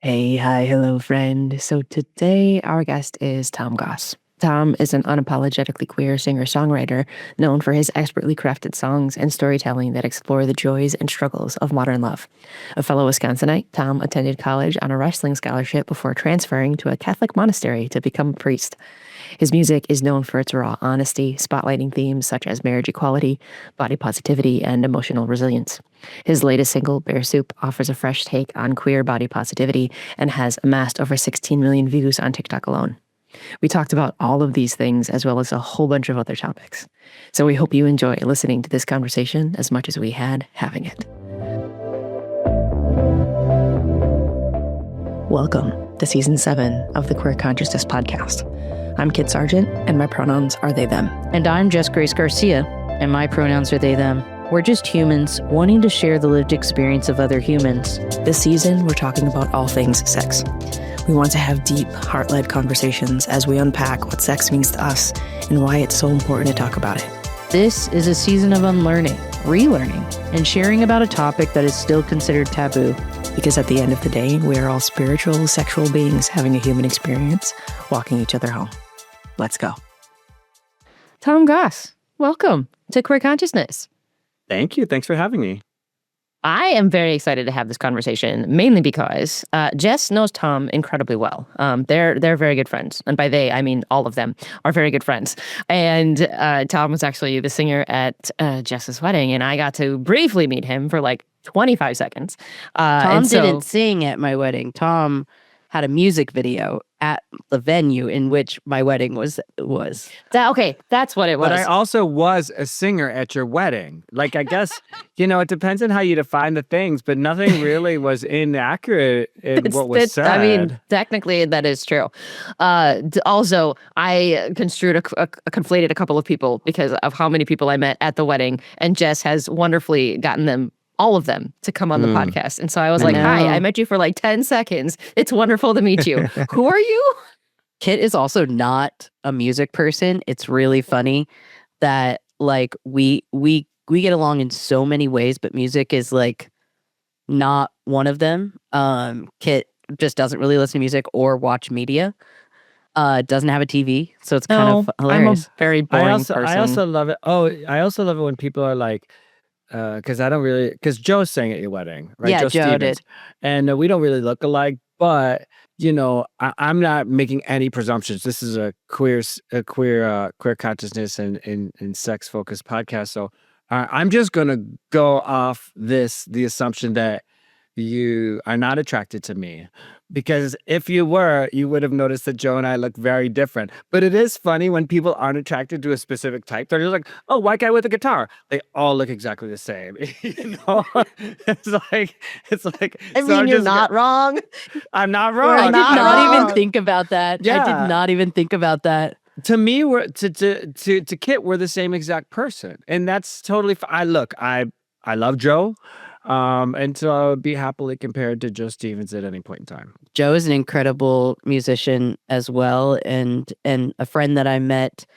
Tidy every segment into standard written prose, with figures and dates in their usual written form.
Hey, hi, hello, friend. So today our guest is Tom Goss. Tom is an unapologetically queer singer-songwriter known for his expertly crafted songs and storytelling that explore the joys and struggles of modern love. A fellow Wisconsinite, Tom attended college on a wrestling scholarship before transferring to a Catholic monastery to become a priest. His music is known for its raw honesty, spotlighting themes such as marriage equality, body positivity, and emotional resilience. His latest single, Bear Soup, offers a fresh take on queer body positivity and has amassed over 16 million views on TikTok alone. We talked about all of these things as well as a whole bunch of other topics. So we hope you enjoy listening to this conversation as much as we had having it. Welcome to Season 7 of the Queer Consciousness Podcast. I'm Kit Sargent, and my pronouns are they, them. And I'm Jess Grace Garcia, and my pronouns are they, them. We're just humans wanting to share the lived experience of other humans. This season, we're talking about all things sex. We want to have deep, heart-led conversations as we unpack what sex means to us and why it's so important to talk about it. This is a season of unlearning, relearning, and sharing about a topic that is still considered taboo. Because at the end of the day, we are all spiritual, sexual beings having a human experience, walking each other home. Let's go. Tom Goss, welcome to Queer Consciousness. Thank you. Thanks for having me. I am very excited to have this conversation, mainly because Jess knows Tom incredibly well. They're very good friends. And by they, I mean all of them are very good friends. And Tom was actually the singer at Jess's wedding, and I got to briefly meet him for like 25 seconds. Tom didn't sing at my wedding. Tom had a music video at the venue in which my wedding was. Okay, that's what it was. But I also was a singer at your wedding. Like, I guess, it depends on how you define the things, but nothing really was inaccurate in what was said. I mean, technically, that is true. Also, I conflated a couple of people because of how many people I met at the wedding, and Jess has wonderfully gotten all of them to come on the podcast. And so I was like, hi, I met you for like 10 seconds. It's wonderful to meet you. Who are you? Kit is also not a music person. It's really funny that like we get along in so many ways, but music is like not one of them. Kit just doesn't really listen to music or watch media. Doesn't have a TV, so it's kind of hilarious. I'm a very boring person. I also love it. I also love it when people are like, because Joe sang at your wedding, right? Yeah, Joe did. And we don't really look alike, but I'm not making any presumptions. This is a queer consciousness and sex focused podcast. So I'm just gonna go off the assumption that you are not attracted to me, because if you were, you would have noticed that Joe and I look very different. But it is funny when people aren't attracted to a specific type. They're just like, oh, white guy with a guitar. They all look exactly the same. It's like. I mean, you're not wrong. I'm not wrong. I did not even think about that. Yeah. I did not even think about that. To me, to Kit, we're the same exact person, and that's totally fine. I love Joe. And so I would be happily compared to Joe Stevens at any point in time. Joe is an incredible musician as well, and a friend that I met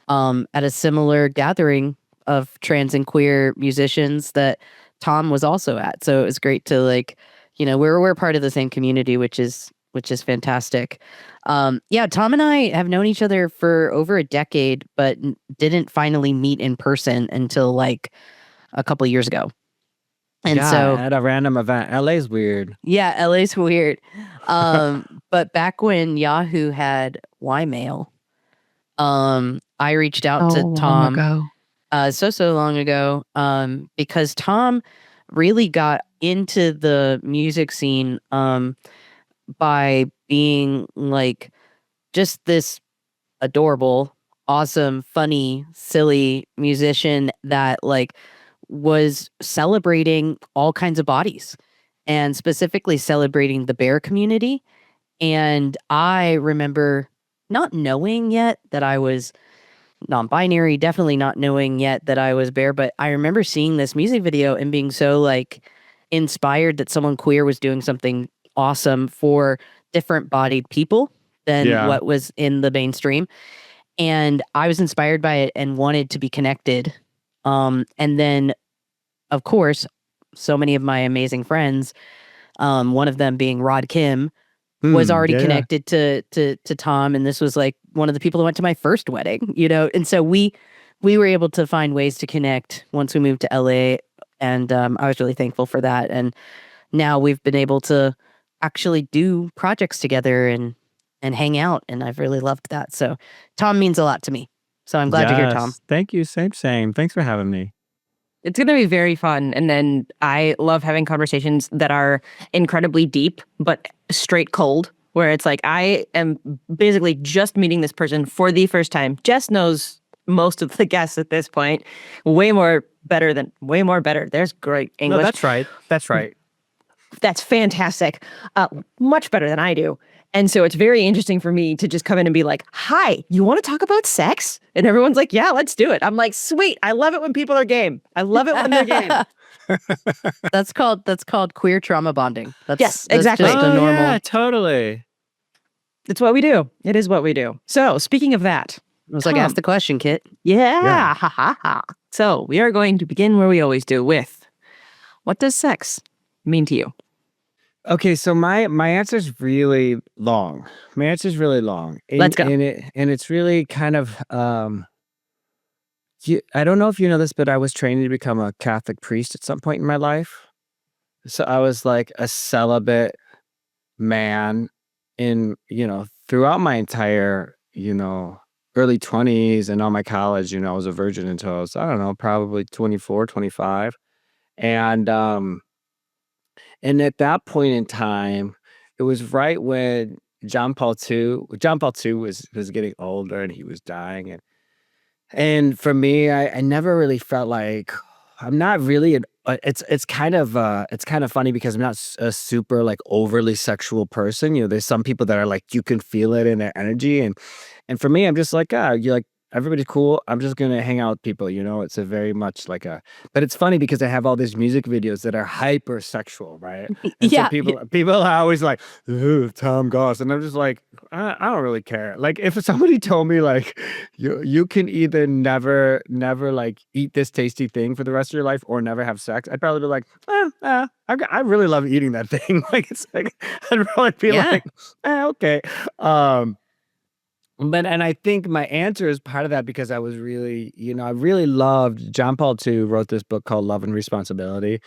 at a similar gathering of trans and queer musicians that Tom was also at. So it was great to we're part of the same community, which is fantastic. Tom and I have known each other for over a decade, but didn't finally meet in person until like a couple of years ago. And so at a random event. LA's weird. Yeah, LA's weird. But back when Yahoo had Y-Mail, I reached out to Tom so long ago, because Tom really got into the music scene by being like just this adorable, awesome, funny, silly musician that like was celebrating all kinds of bodies and specifically celebrating the bear community. And I remember not knowing yet that I was non-binary, definitely not knowing yet that I was bear, but I remember seeing this music video and being so like inspired that someone queer was doing something awesome for different bodied people than what was in the mainstream. And I was inspired by it and wanted to be connected. And then, of course, so many of my amazing friends One of them being Rod Kim, was already connected to Tom, and this was like one of the people who went to my first wedding, and so we were able to find ways to connect once we moved to LA, and I was really thankful for that. And now we've been able to actually do projects together and hang out, and I've really loved that. So Tom means a lot to me. So I'm glad you're here, Tom. Thank you. Same. Thanks for having me. It's going to be very fun. And then I love having conversations that are incredibly deep, but straight cold, where it's like, I am basically just meeting this person for the first time. Jess knows most of the guests at this point. Way more better. There's great English. No, that's right. That's fantastic. Much better than I do. And so it's very interesting for me to just come in and be like, hi, you want to talk about sex? And everyone's like, yeah, let's do it. I'm like, sweet. I love it when people are game. I love it when they're game. That's called queer trauma bonding. Yes, exactly. That's just a normal. Yeah, totally. It's what we do. It is what we do. So speaking of that. It was like, ask the question, Kit. Yeah. Ha ha ha. So we are going to begin where we always do with, what does sex mean to you? Okay, so my answer is really long. Let's go. And it's really kind of I don't know if you know this, but I was training to become a Catholic priest at some point in my life. So I was like a celibate man throughout my entire, early 20s and all my college, I was a virgin until I was, I don't know, probably 24, 25. And at that point in time, it was right when John Paul II was getting older and he was dying. And for me, I never really felt like I'm not really it's kind of funny because I'm not a super like overly sexual person. There's some people that are like, you can feel it in their energy. And for me, I'm just like, you're like, everybody's cool. I'm just going to hang out with people, It's a very much like but it's funny because I have all these music videos that are hyper sexual, right? And Yeah. so people are always like, ooh, Tom Goss. And I'm just like, I don't really care. Like if somebody told me like, you can either never like eat this tasty thing for the rest of your life or never have sex, I'd probably be like, I really love eating that thing. Like it's like, I'd probably be like, okay. And I think my answer is part of that because I was really, I really loved John Paul II wrote this book called Love and Responsibility,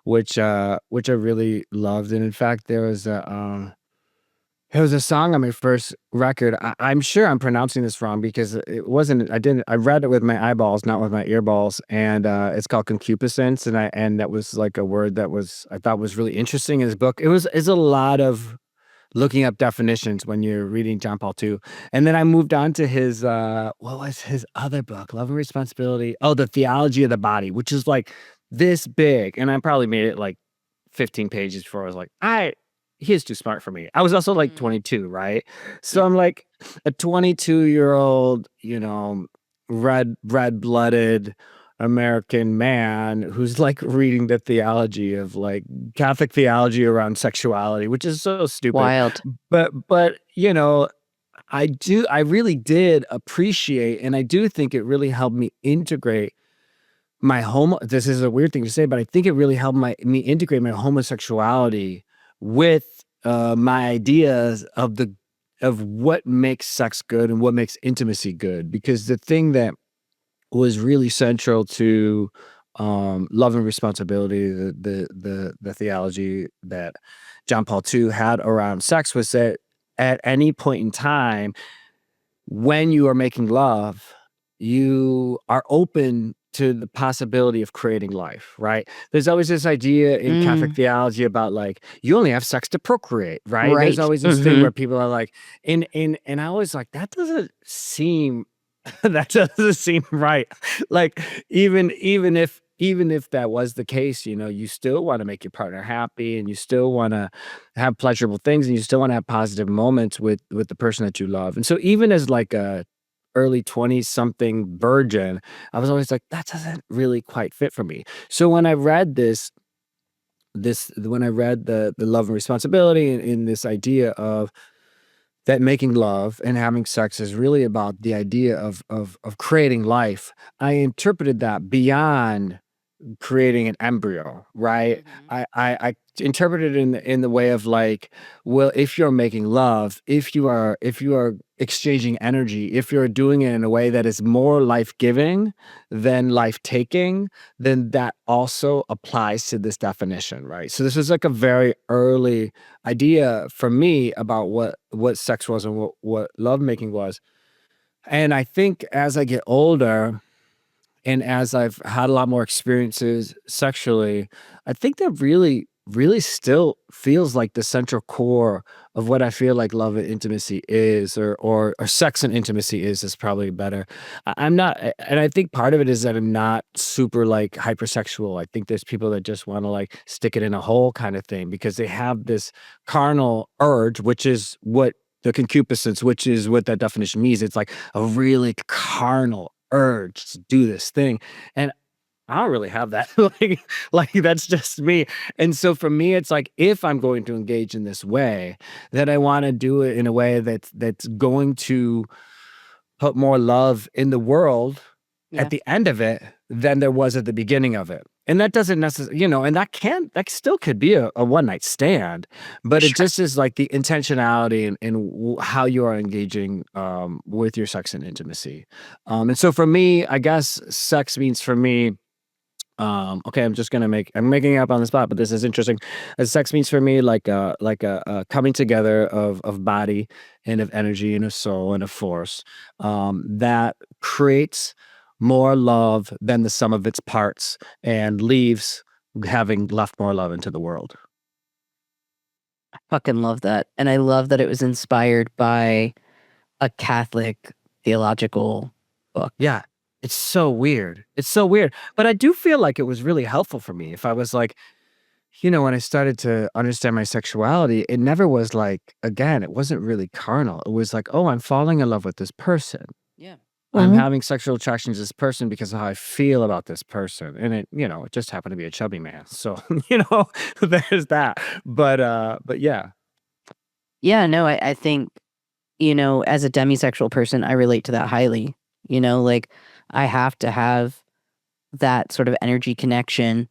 which I really loved. And in fact, there was a song on my first record. I'm sure I'm pronouncing this wrong because it wasn't. I read it with my eyeballs, not with my earballs, and it's called concupiscence. And that was like a word that I thought was really interesting in his book. It's a lot of looking up definitions when you're reading John Paul II. And then I moved on to his, what was his other book? Love and Responsibility. Oh, The Theology of the Body, which is like this big. And I probably made it like 15 pages before I was like, he is too smart for me. I was also like 22, right? So I'm like a 22-year-old, red-blooded American man who's like reading the theology of like Catholic theology around sexuality, which is so stupid. Wild. But I really did appreciate, and I do think it really helped me integrate this is a weird thing to say, but I think it really helped me integrate my homosexuality with my ideas of what makes sex good and what makes intimacy good. Because the thing that was really central to Love and Responsibility, the theology that John Paul II had around sex, was that at any point in time, when you are making love, you are open to the possibility of creating life, right? There's always this idea in Catholic theology about like, you only have sex to procreate, right? There's always this thing where people are like, and I was like, that doesn't seem right. Like even if that was the case, you still want to make your partner happy and you still want to have pleasurable things and you still want to have positive moments with the person that you love. And so even as like a early 20s something virgin, I was always like, that doesn't really quite fit for me. So when I read the Love and Responsibility and in this idea of that making love and having sex is really about the idea of creating life, I interpreted that beyond creating an embryo, right? I interpret it in the way of like, well, if you're making love, if you are exchanging energy, if you're doing it in a way that is more life-giving than life-taking, then that also applies to this definition, right? So this was like a very early idea for me about what sex was and what lovemaking was. And I think as I get older, and as I've had a lot more experiences sexually, I think that really still feels like the central core of what I feel like love and intimacy is, or sex and intimacy is probably better. I'm not, and I think part of it is that I'm not super like hypersexual. I think there's people that just want to like stick it in a hole kind of thing because they have this carnal urge, which is what the concupiscence, which is what that definition means. It's like a really carnal urge to do this thing. And I don't really have that. like that's just me. And so for me, it's like if I'm going to engage in this way, then I want to do it in a way that's going to put more love in the world at the end of it than there was at the beginning of it. And that doesn't necessarily, and that still could be a one night stand, but it just is like the intentionality and how you are engaging with your sex and intimacy. And so for me, I guess sex means for me, okay, I'm making it up on the spot, but this is interesting. Sex means for me like a coming together of body and of energy and of soul and of force that creates more love than the sum of its parts and leaves having left more love into the world. Fucking love that. And I love that it was inspired by a Catholic theological book. Yeah. It's so weird. It's so weird. But I do feel like it was really helpful for me. If I was like, when I started to understand my sexuality, it never was like, again, it wasn't really carnal. It was like, oh, I'm falling in love with this person. Yeah. I'm having sexual attraction to this person because of how I feel about this person. And it just happened to be a chubby man. So, there's that. But yeah. Yeah, no, I think, as a demisexual person, I relate to that highly. Like I have to have that sort of energy connection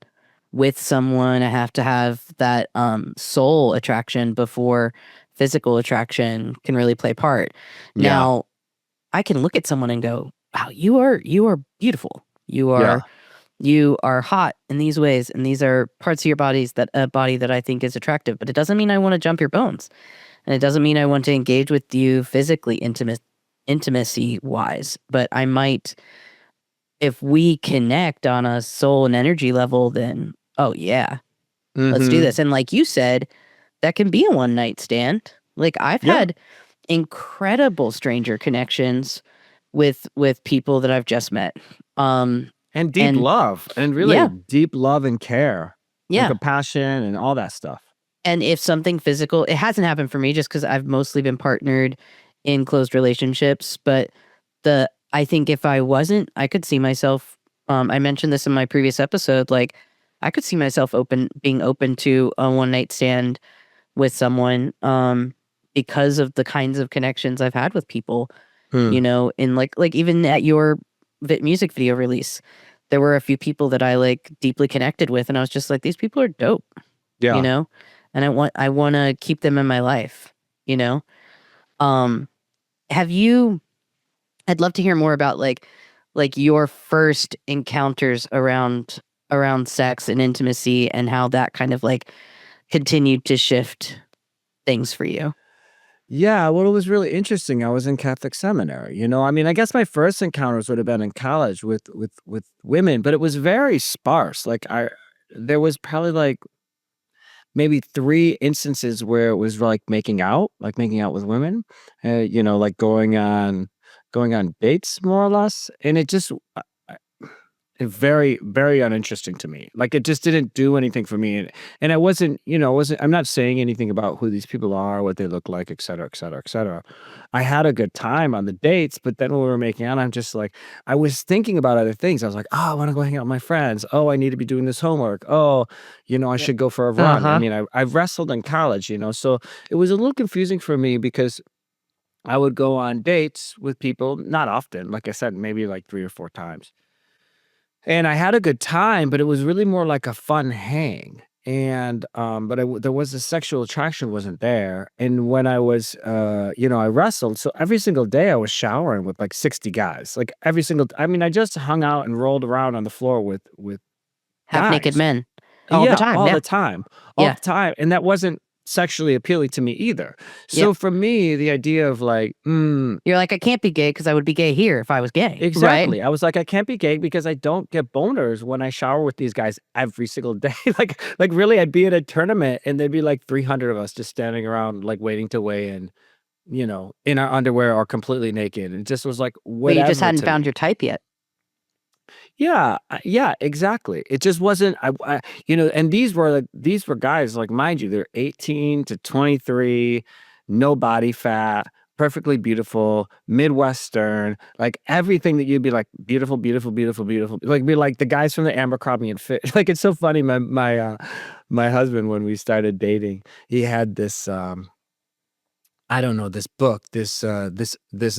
with someone. I have to have that soul attraction before physical attraction can really play part. Yeah. Now, I can look at someone and go, "Wow, you are beautiful. You are hot in these ways, and these are parts of your body that I think is attractive." But it doesn't mean I want to jump your bones, and it doesn't mean I want to engage with you physically, intimacy wise. But I might, if we connect on a soul and energy level, then oh yeah, let's do this. And like you said, that can be a one night stand. Like I've had incredible stranger connections with people that I've just met. And deep love and really deep love and care. Yeah. And compassion and all that stuff. And if something physical, it hasn't happened for me just because I've mostly been partnered in closed relationships. But I think if I wasn't, I could see myself, I mentioned this in my previous episode, like I could see myself being open to a one night stand with someone because of the kinds of connections I've had with people, in like even at your music video release, there were a few people that I like deeply connected with, and I was just like, these people are dope, and I want to keep them in my life, have you? I'd love to hear more about like your first encounters around sex and intimacy and how that kind of like continued to shift things for you. Yeah, well, it was really interesting. I was in Catholic Seminary, I mean, I guess my first encounters would have been in college with women, but it was very sparse. There was probably like maybe 3 instances where it was like making out with women, like going on dates more or less, and it just very, very uninteresting to me. Like it just didn't do anything for me. And I wasn't, I'm not saying anything about who these people are, what they look like, et cetera, et cetera, et cetera. I had a good time on the dates, but then when we were making out, I'm just like, I was thinking about other things. I was like, oh, I want to go hang out with my friends. Oh, I need to be doing this homework. Oh, I should go for a run. I mean, I've wrestled in college, so it was a little confusing for me because I would go on dates with people, not often, like I said, maybe like 3 or 4 times. And I had a good time, but it was really more like a fun hang. And but there was the sexual attraction wasn't there. And when I was I wrestled, so every single day I was showering with like 60 guys. Like every single I mean, I just hung out and rolled around on the floor with Half naked guys. men. All the Yeah, time, all yeah. the time. All Yeah. the time. And that wasn't sexually appealing to me either. Yeah. So for me, the idea of like, You're like, I can't be gay because I would be gay here if I was gay. exactly. I was like, I can't be gay because I don't get boners when I shower with these guys every single day. like really, I'd be at a tournament and there'd be like 300 of us just standing around, like waiting to weigh in, in our underwear or completely naked. And it just was like, But whatever. you just hadn't to found me. your type yet. Yeah, exactly. It just wasn't. And these were guys like, mind you, they're 18 to 23, no body fat, perfectly beautiful, Midwestern, like everything that you'd be like beautiful, beautiful, beautiful, beautiful. Like be like the guys from the Abercrombie and Fitch. Like it's so funny. My husband, when we started dating, he had this I don't know, this book, this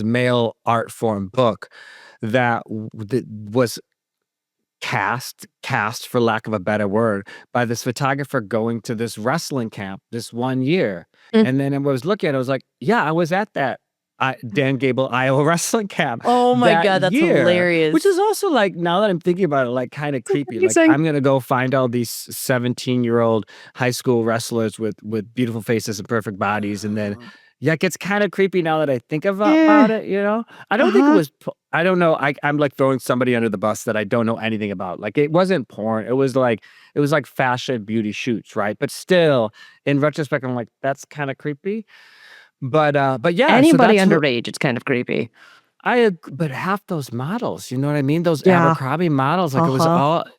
male art form book that was cast for lack of a better word by this photographer going to this wrestling camp this one year. And then I was looking at it, I was like, yeah, I was at that Dan Gable, Iowa wrestling camp. Oh my that God, that's year, hilarious. Which is also like, now that I'm thinking about it, like kind of creepy. Like amazing. I'm gonna go find all these 17-year-old high school wrestlers with beautiful faces and perfect bodies, and then it gets kind of creepy now that I think about it, I don't think it was, I don't know. I'm like throwing somebody under the bus that I don't know anything about. Like it wasn't porn. It was like fashion beauty shoots, right? But still, in retrospect, I'm like, that's kind of creepy. But yeah. Anybody so that's underage, it's kind of creepy. but half those models, you know what I mean? Those Yeah. Abercrombie models, like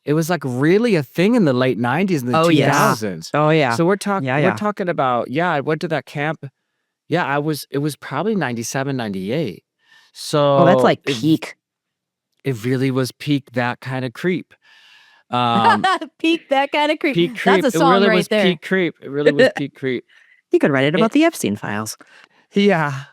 it was like really a thing in the late 90s and the 2000s. Oh yeah. So we're talking Yeah. about, I went to that camp. Yeah, it was probably 97, 98. So Oh, that's like peak. it really was peak that kind of creep. Peak that kind of creep. Peak creep. That's a song it really right was there. peak creep. It really was peak creep. You could write it about the Epstein files. Yeah.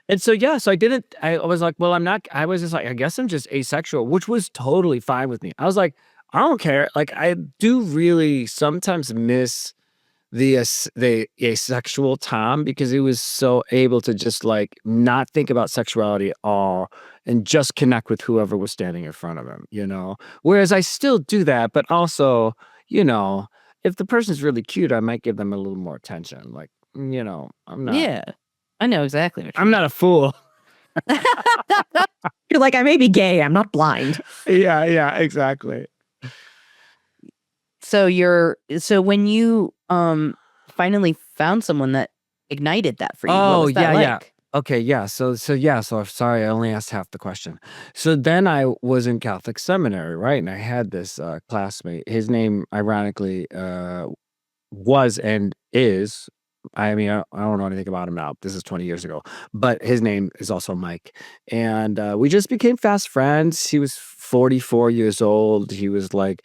And so, I was like, well, I was just like, I guess I'm just asexual, which was totally fine with me. I was like, I don't care. Like, I do really sometimes miss the asexual Tom, because he was so able to just like not think about sexuality at all and just connect with whoever was standing in front of him, Whereas I still do that, but also, if the person's really cute, I might give them a little more attention. Like, I'm not. Yeah, I know exactly what I'm not a fool. You're like, I may be gay, I'm not blind. Yeah, exactly. So when you finally found someone that ignited that for you, what was that like? Okay, yeah. So sorry, I only asked half the question. So then I was in Catholic Seminary, right? And I had this classmate. His name, ironically, was and is. I mean, I don't know anything about him now. This is 20 years ago, but his name is also Mike, and we just became fast friends. He was 44 years old. He was like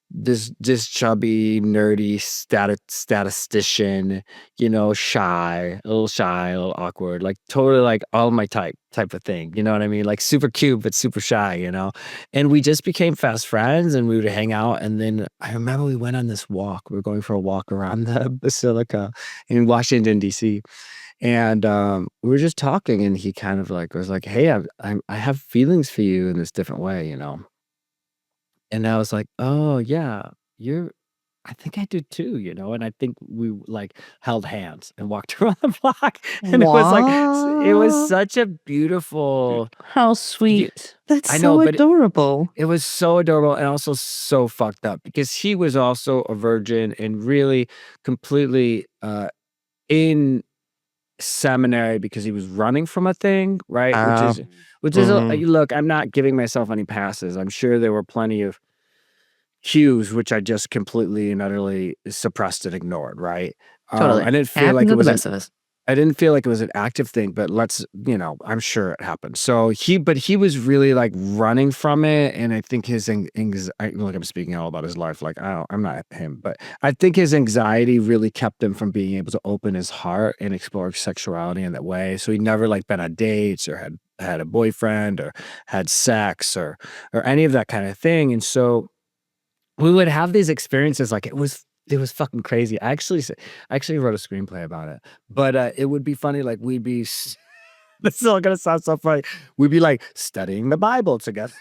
this chubby, nerdy statistician, shy, a little awkward, like totally like all my type of thing. You know what I mean? Like super cute, but super shy, And we just became fast friends, and we would hang out. And then I remember we went on this walk. We were going for a walk around the Basilica in Washington, D.C. And we were just talking, and he kind of like was like, "Hey, I have feelings for you in this different way, And I was like, "Oh, yeah, I think I do too, And I think we like held hands and walked around the block. And it was such a beautiful, How sweet. That's I so know, but adorable. it was so adorable and also so fucked up, because he was also a virgin and really completely in seminary because he was running from a thing, right? Which is look, I'm not giving myself any passes. I'm sure there were plenty of cues which I just completely and utterly suppressed and ignored, right? Totally. I didn't feel like it was the best of us. I didn't feel like it was an active thing, but I'm sure it happened. So he was really like running from it. And I think his anxiety, like I'm speaking all about his life, like I'm not him, but I think his anxiety really kept him from being able to open his heart and explore sexuality in that way. So he never like been on dates or had a boyfriend or had sex or any of that kind of thing. And so we would have these experiences like it was fucking crazy. I actually wrote a screenplay about it, but it would be funny. Like this is all gonna sound so funny. We'd be like studying the Bible together.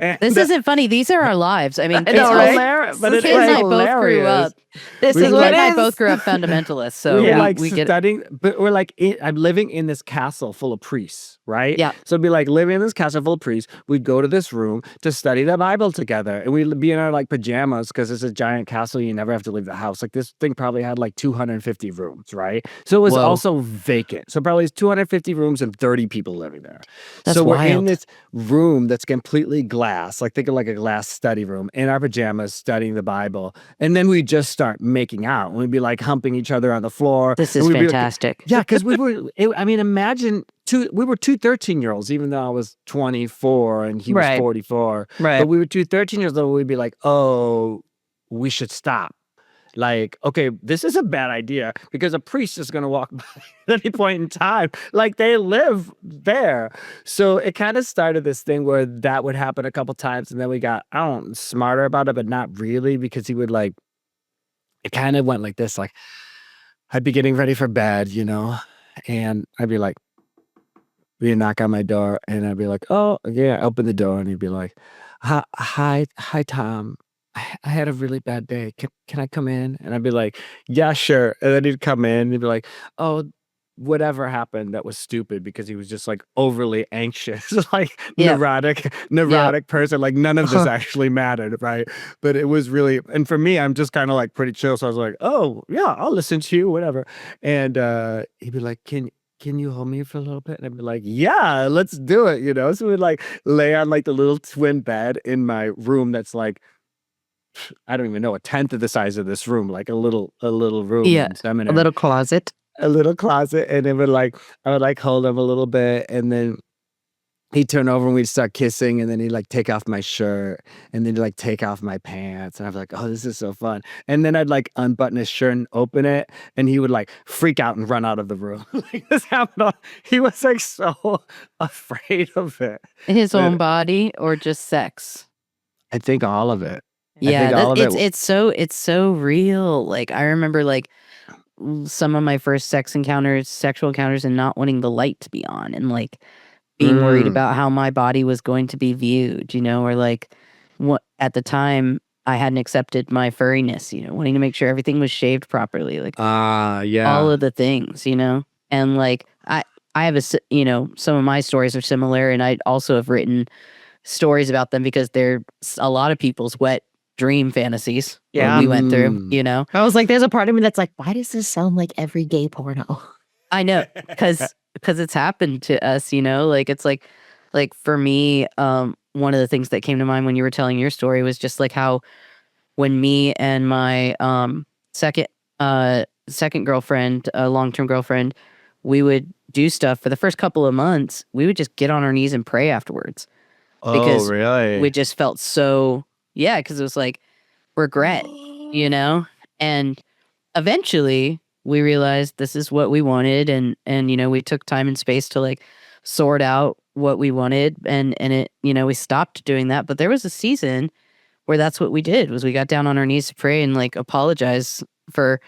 And, This isn't funny. These are our lives. I mean, I know, kids, right? hilarious, but it's Kid and I both grew hilarious. up. This We is Kid what and it I is. both grew up fundamentalists, so We were like we get studying, but we're like, I'm living in this castle full of priests, right? Yeah. So it'd be like living in this castle full of priests. We'd go to this room to study the Bible together, and we'd be in our like pajamas because it's a giant castle. You never have to leave the house. Like this thing probably had like 250 rooms, right? So it was Whoa. also vacant. So probably it's 250 rooms and 30 people living there. That's so we're in wild. this room that's completely glass, like think of like a glass study room, in our pajamas studying the Bible, and then we just start making out. We'd be like humping each other on the floor. This and is we'd be like, fantastic. yeah, because imagine we were two 13-year-olds, even though I was 24 and he was Right. 44. Right. But we were two 13-year-olds, and we'd be like, oh, we should stop. Like, okay, this is a bad idea because a priest is going to walk by at any point in time. Like, they live there. So it kind of started this thing where that would happen a couple times. And then we got, smarter about it, but not really, because he would like, it kind of went like this. Like, I'd be getting ready for bed, and I'd be like, he'd knock on my door, and I'd be like, oh, yeah, open the door. And he'd be like, hi, Tom. I had a really bad day. Can I come in? And I'd be like, yeah, sure. And then he'd come in and he'd be like, oh, whatever happened that was stupid, because he was just like overly anxious, like Yeah. neurotic person. Like none of this actually mattered, right? But it was really, and for me, I'm just kind of like pretty chill. So I was like, oh yeah, I'll listen to you, whatever. And he'd be like, can you hold me for a little bit? And I'd be like, yeah, let's do it, So we'd like lay on like the little twin bed in my room that's like, I don't even know, a tenth of the size of this room, like a little room Yeah, in seminary. A little closet. A little closet, and it would like, I would like hold him a little bit, and then he'd turn over and we'd start kissing, and then he'd like take off my shirt, and then he'd like take off my pants, and I'd be like, oh, this is so fun. And then I'd like unbutton his shirt and open it, and he would like freak out and run out of the room. Like this happened. He was like so afraid of it. his But own body or just sex. I think all of it. Yeah, think all of it. it's so real. Like I remember like some of my first sexual encounters, and not wanting the light to be on, and like being worried about how my body was going to be viewed, or like what at the time I hadn't accepted my furriness, wanting to make sure everything was shaved properly, like Yeah. all of the things, and like I have some of my stories are similar, and I also have written stories about them because they're a lot of people's wet dream fantasies. Yeah. We went through, I was like, there's a part of me that's like, why does this sound like every gay porno? I know, because it's happened to us, like it's like for me, one of the things that came to mind when you were telling your story was just like how when me and my second girlfriend, long-term girlfriend, we would do stuff for the first couple of months, we would just get on our knees and pray afterwards. Because really? we just felt so, because it was like regret, and eventually we realized this is what we wanted, and we took time and space to like sort out what we wanted, and it, we stopped doing that. But there was a season where that's what we did, was we got down on our knees to pray and like apologize for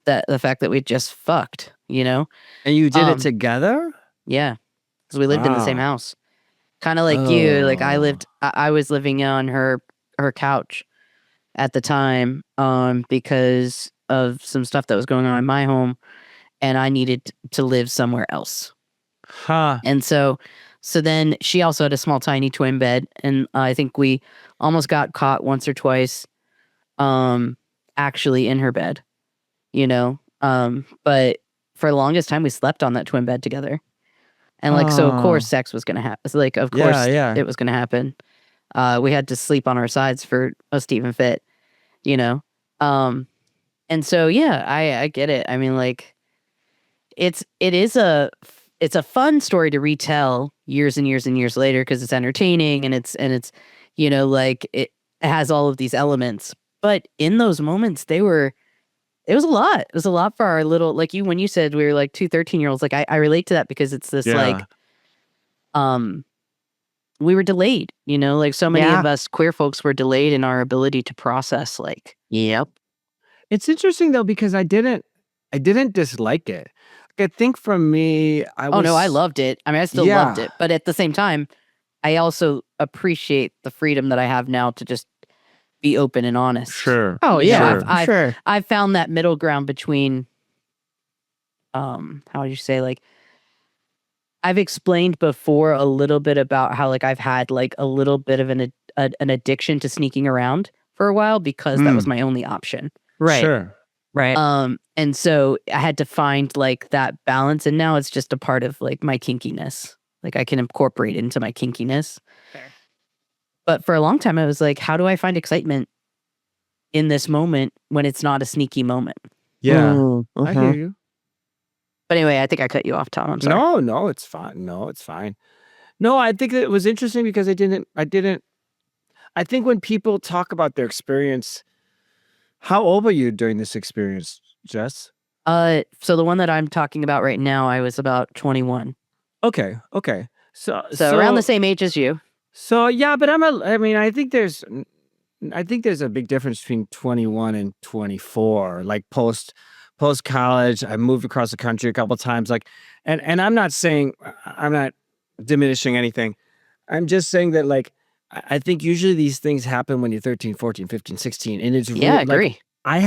the fact that we just fucked, And you did it together? Yeah, because we lived in the same house. Kind of like you, like I was living on her couch at the time, because of some stuff that was going on in my home, and I needed to live somewhere else. Huh. And so then she also had a small, tiny twin bed, and I think we almost got caught once or twice, actually in her bed, but for the longest time we slept on that twin bed together. And like, so of course sex was going to happen. Like, of course it was going to happen. We had to sleep on our sides for us to even fit, And so, yeah, I get it. I mean, like, it's a fun story to retell years and years and years later because it's entertaining and it's like it has all of these elements. But in those moments, it was a lot. It was a lot for our little, like when you said we were like 2 13-year-olds, like I relate to that because it's this like, we were delayed, like so many of us queer folks were delayed in our ability to process like. Yep. It's interesting though, because I didn't dislike it. I think for me, I loved it. I mean, I still loved it. But at the same time, I also appreciate the freedom that I have now to just be open and honest. Sure. Oh, yeah. Sure. I've found that middle ground between, how would you say, like, I've explained before a little bit about how, like, I've had, like, a little bit of an addiction to sneaking around for a while because that was my only option. Right. Sure. Right. And so I had to find, like, that balance, and now it's just a part of, like, my kinkiness. Like, I can incorporate it into my kinkiness. Fair. But for a long time, I was like, how do I find excitement in this moment when it's not a sneaky moment? Yeah. I hear you. But anyway, I think I cut you off, Tom. I'm sorry. No, it's fine. No, it's fine. No, I think that it was interesting because I think when people talk about their experience, how old were you during this experience, Jess? So the one that I'm talking about right now, I was about 21. Okay. So around the same age as you. So yeah, but I think there's a big difference between 21 and 24. Like post college, I moved across the country a couple of times. Like, and I'm not diminishing anything. I'm just saying that, like, I think usually these things happen when you're 13, 14, 15, 16. And it's really, I agree. Like,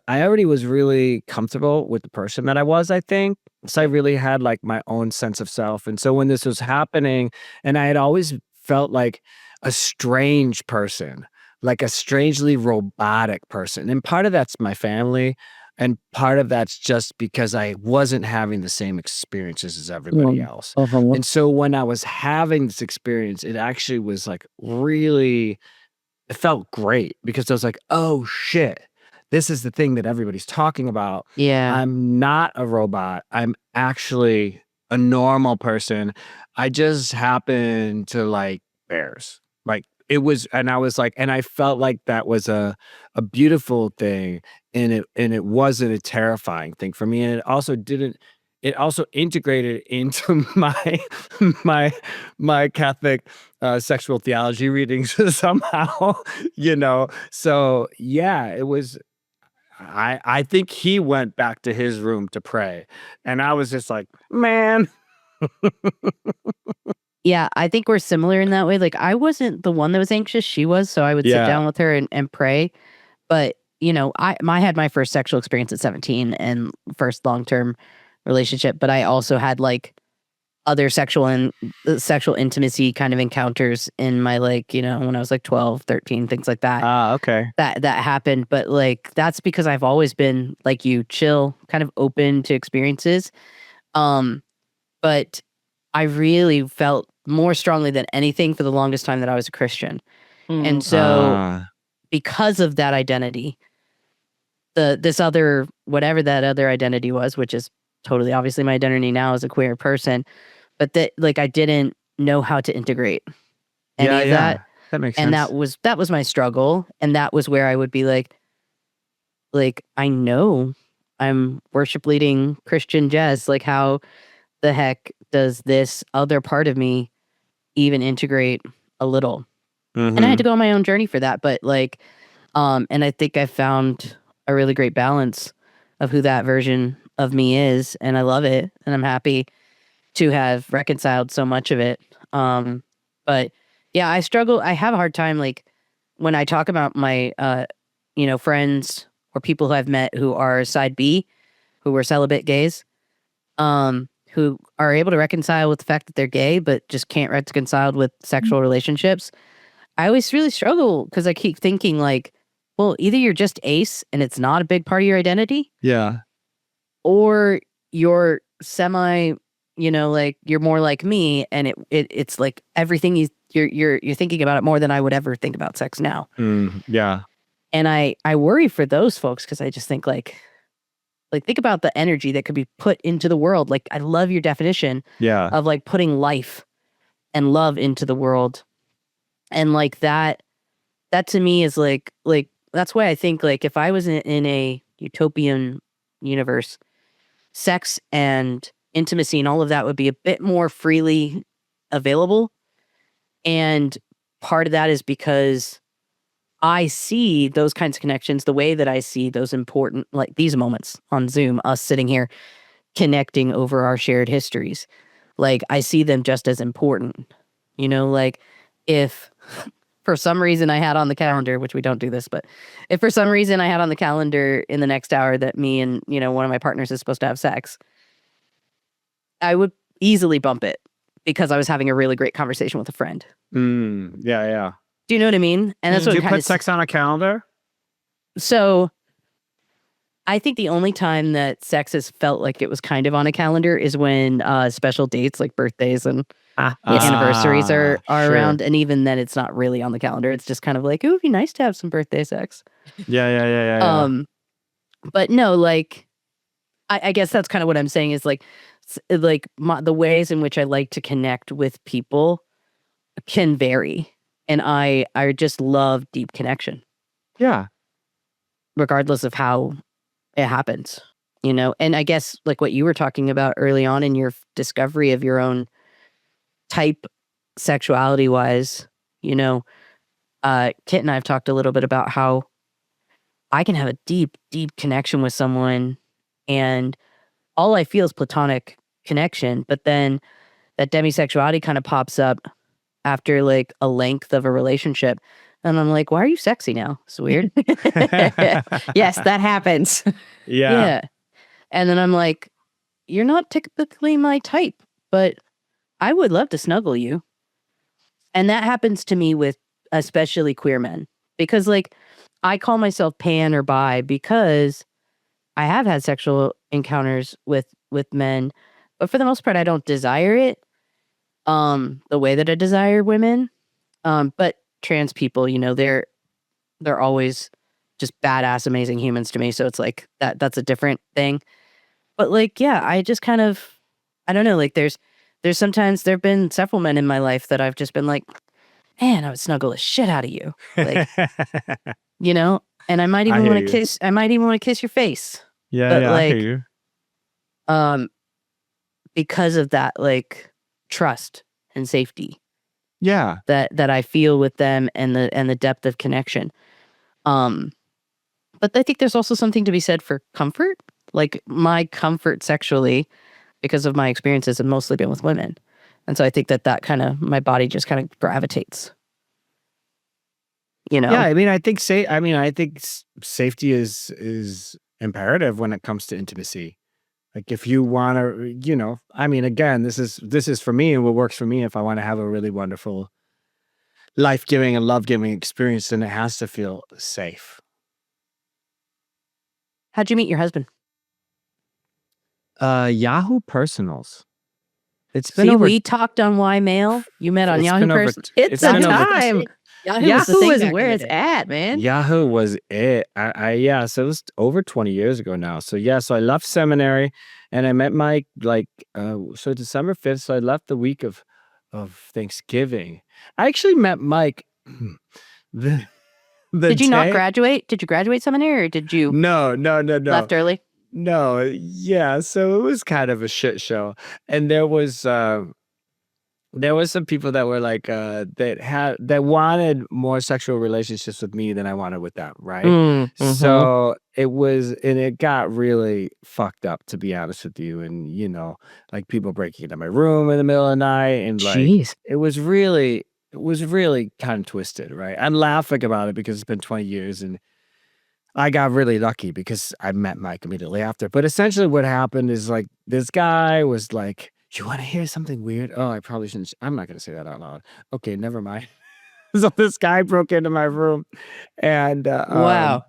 I already was really comfortable with the person that I was, I think. So I really had like my own sense of self. And so when this was happening, and I had always felt like a strange person, like a strangely robotic person. And part of that's my family. And part of that's just because I wasn't having the same experiences as everybody else. And so when I was having this experience, it actually was like really, it felt great because I was like, oh shit, this is the thing that everybody's talking about. Yeah. I'm not a robot. I'm actually a normal person. I just happen to like bears. Like it was, and I was like, and I felt like that was a beautiful thing. And it wasn't a terrifying thing for me. And it also integrated into my Catholic sexual theology readings somehow, So yeah, it was, I think he went back to his room to pray. And I was just like, man. Yeah, I think we're similar in that way. Like, I wasn't the one that was anxious. She was. So I would sit down with her and pray. But, I had my first sexual experience at 17 and first long-term relationship. But I also had, like, other sexual intimacy kind of encounters in my, like, when I was like 12, 13, things like that. Okay. That happened. But, like, that's because I've always been like you, chill, kind of open to experiences. But I really felt more strongly than anything for the longest time that I was a Christian. And so because of that identity, this other, whatever that other identity was, which is totally obviously my identity now as a queer person, but that, like, I didn't know how to integrate any of that. That makes sense. And that was my struggle. And that was where I would be like, I know I'm worship leading Christian Jess. Like, how the heck does this other part of me even integrate a little? And I had to go on my own journey for that. But like, and I think I found a really great balance of who that version of me is. And I love it. And I'm happy to have reconciled so much of it. But yeah, I struggle. I have a hard time, like, when I talk about my, friends or people who I've met who are side B, who were celibate gays, who are able to reconcile with the fact that they're gay, but just can't reconcile with sexual relationships. I always really struggle because I keep thinking, like, well, either you're just ace and it's not a big part of your identity. Yeah. Or you're semi, like, you're more like me, and it's like everything you're thinking about it more than I would ever think about sex now. Yeah. And I worry for those folks because I just think, like, Like, think about the energy that could be put into the world. Like, I love your definition of like putting life and love into the world. And like that to me is like that's why I think like if I was in a utopian universe, sex and intimacy and all of that would be a bit more freely available. And part of that is because I see those kinds of connections the way that I see those important, like these moments on Zoom, us sitting here connecting over our shared histories. Like, I see them just as important. You know, like if for some reason I had on the calendar, which we don't do this, but if for some reason I had on the calendar in the next hour that me and, you know, one of my partners is supposed to have sex, I would easily bump it because I was having a really great conversation with a friend. Yeah. Do you know what I mean? And that's what you put sex on a calendar? So I think the only time that sex has felt like it was kind of on a calendar is when special dates like birthdays and anniversaries are sure. around. And even then it's not really on the calendar. It's just kind of like, it would be nice to have some birthday sex. Yeah. But no, like, I guess that's kind of what I'm saying is like the ways in which I like to connect with people can vary. And I just love deep connection. Yeah. Regardless of how it happens, you know? And I guess like what you were talking about early on in your discovery of your own type sexuality wise, you know, Kit and I have talked a little bit about how I can have a deep, deep connection with someone and all I feel is platonic connection. But then that demisexuality kind of pops up after like a length of a relationship. And I'm like, why are you sexy now? It's weird. Yes, that happens. Yeah. And then I'm like, you're not typically my type, but I would love to snuggle you. And that happens to me with especially queer men because like I call myself pan or bi because I have had sexual encounters with men, but for the most part, I don't desire it the way that I desire women. But trans people, you know, they're always just badass, amazing humans to me. So it's like that's a different thing. But like, yeah, I just kind of, I don't know, like there's sometimes there've been several men in my life that I've just been like, man, I would snuggle the shit out of you. Like, you know, and I might even want to kiss your face. Yeah, but I like, hear you. Because of that, like trust and safety. Yeah. That I feel with them and the depth of connection. But I think there's also something to be said for comfort. Like my comfort sexually, because of my experiences, have mostly been with women. And so I think that kind of, my body just kind of gravitates. You know? Yeah, I mean, I think safety is imperative when it comes to intimacy. Like if you want to, you know, I mean, again, this is for me and what works for me. If I want to have a really wonderful, life-giving and love-giving experience, then it has to feel safe. How'd you meet your husband? Yahoo Personals. It's been we talked on Why Mail. You met on Yahoo Personals. It's a time. Yahoo is where it's at, man. Yahoo was it. Yeah, so it was over 20 years ago now. So yeah, so I left seminary and I met Mike like so December 5th. So I left the week of Thanksgiving. I actually met Mike the Did you not graduate? Did you graduate seminary or did you No. left early? No, yeah, so it was kind of a shit show. And there was some people that were like that wanted more sexual relationships with me than I wanted with them, right? Mm-hmm. So it got really fucked up, to be honest with you. And you know, like people breaking into my room in the middle of the night and like Jeez. it was really kind of twisted, right? I'm laughing about it because it's been 20 years and I got really lucky because I met Mike immediately after. But essentially what happened is like this guy was like, you want to hear something weird? Oh, I probably shouldn't. I'm not going to say that out loud. Okay, never mind. So this guy broke into my room and Wow.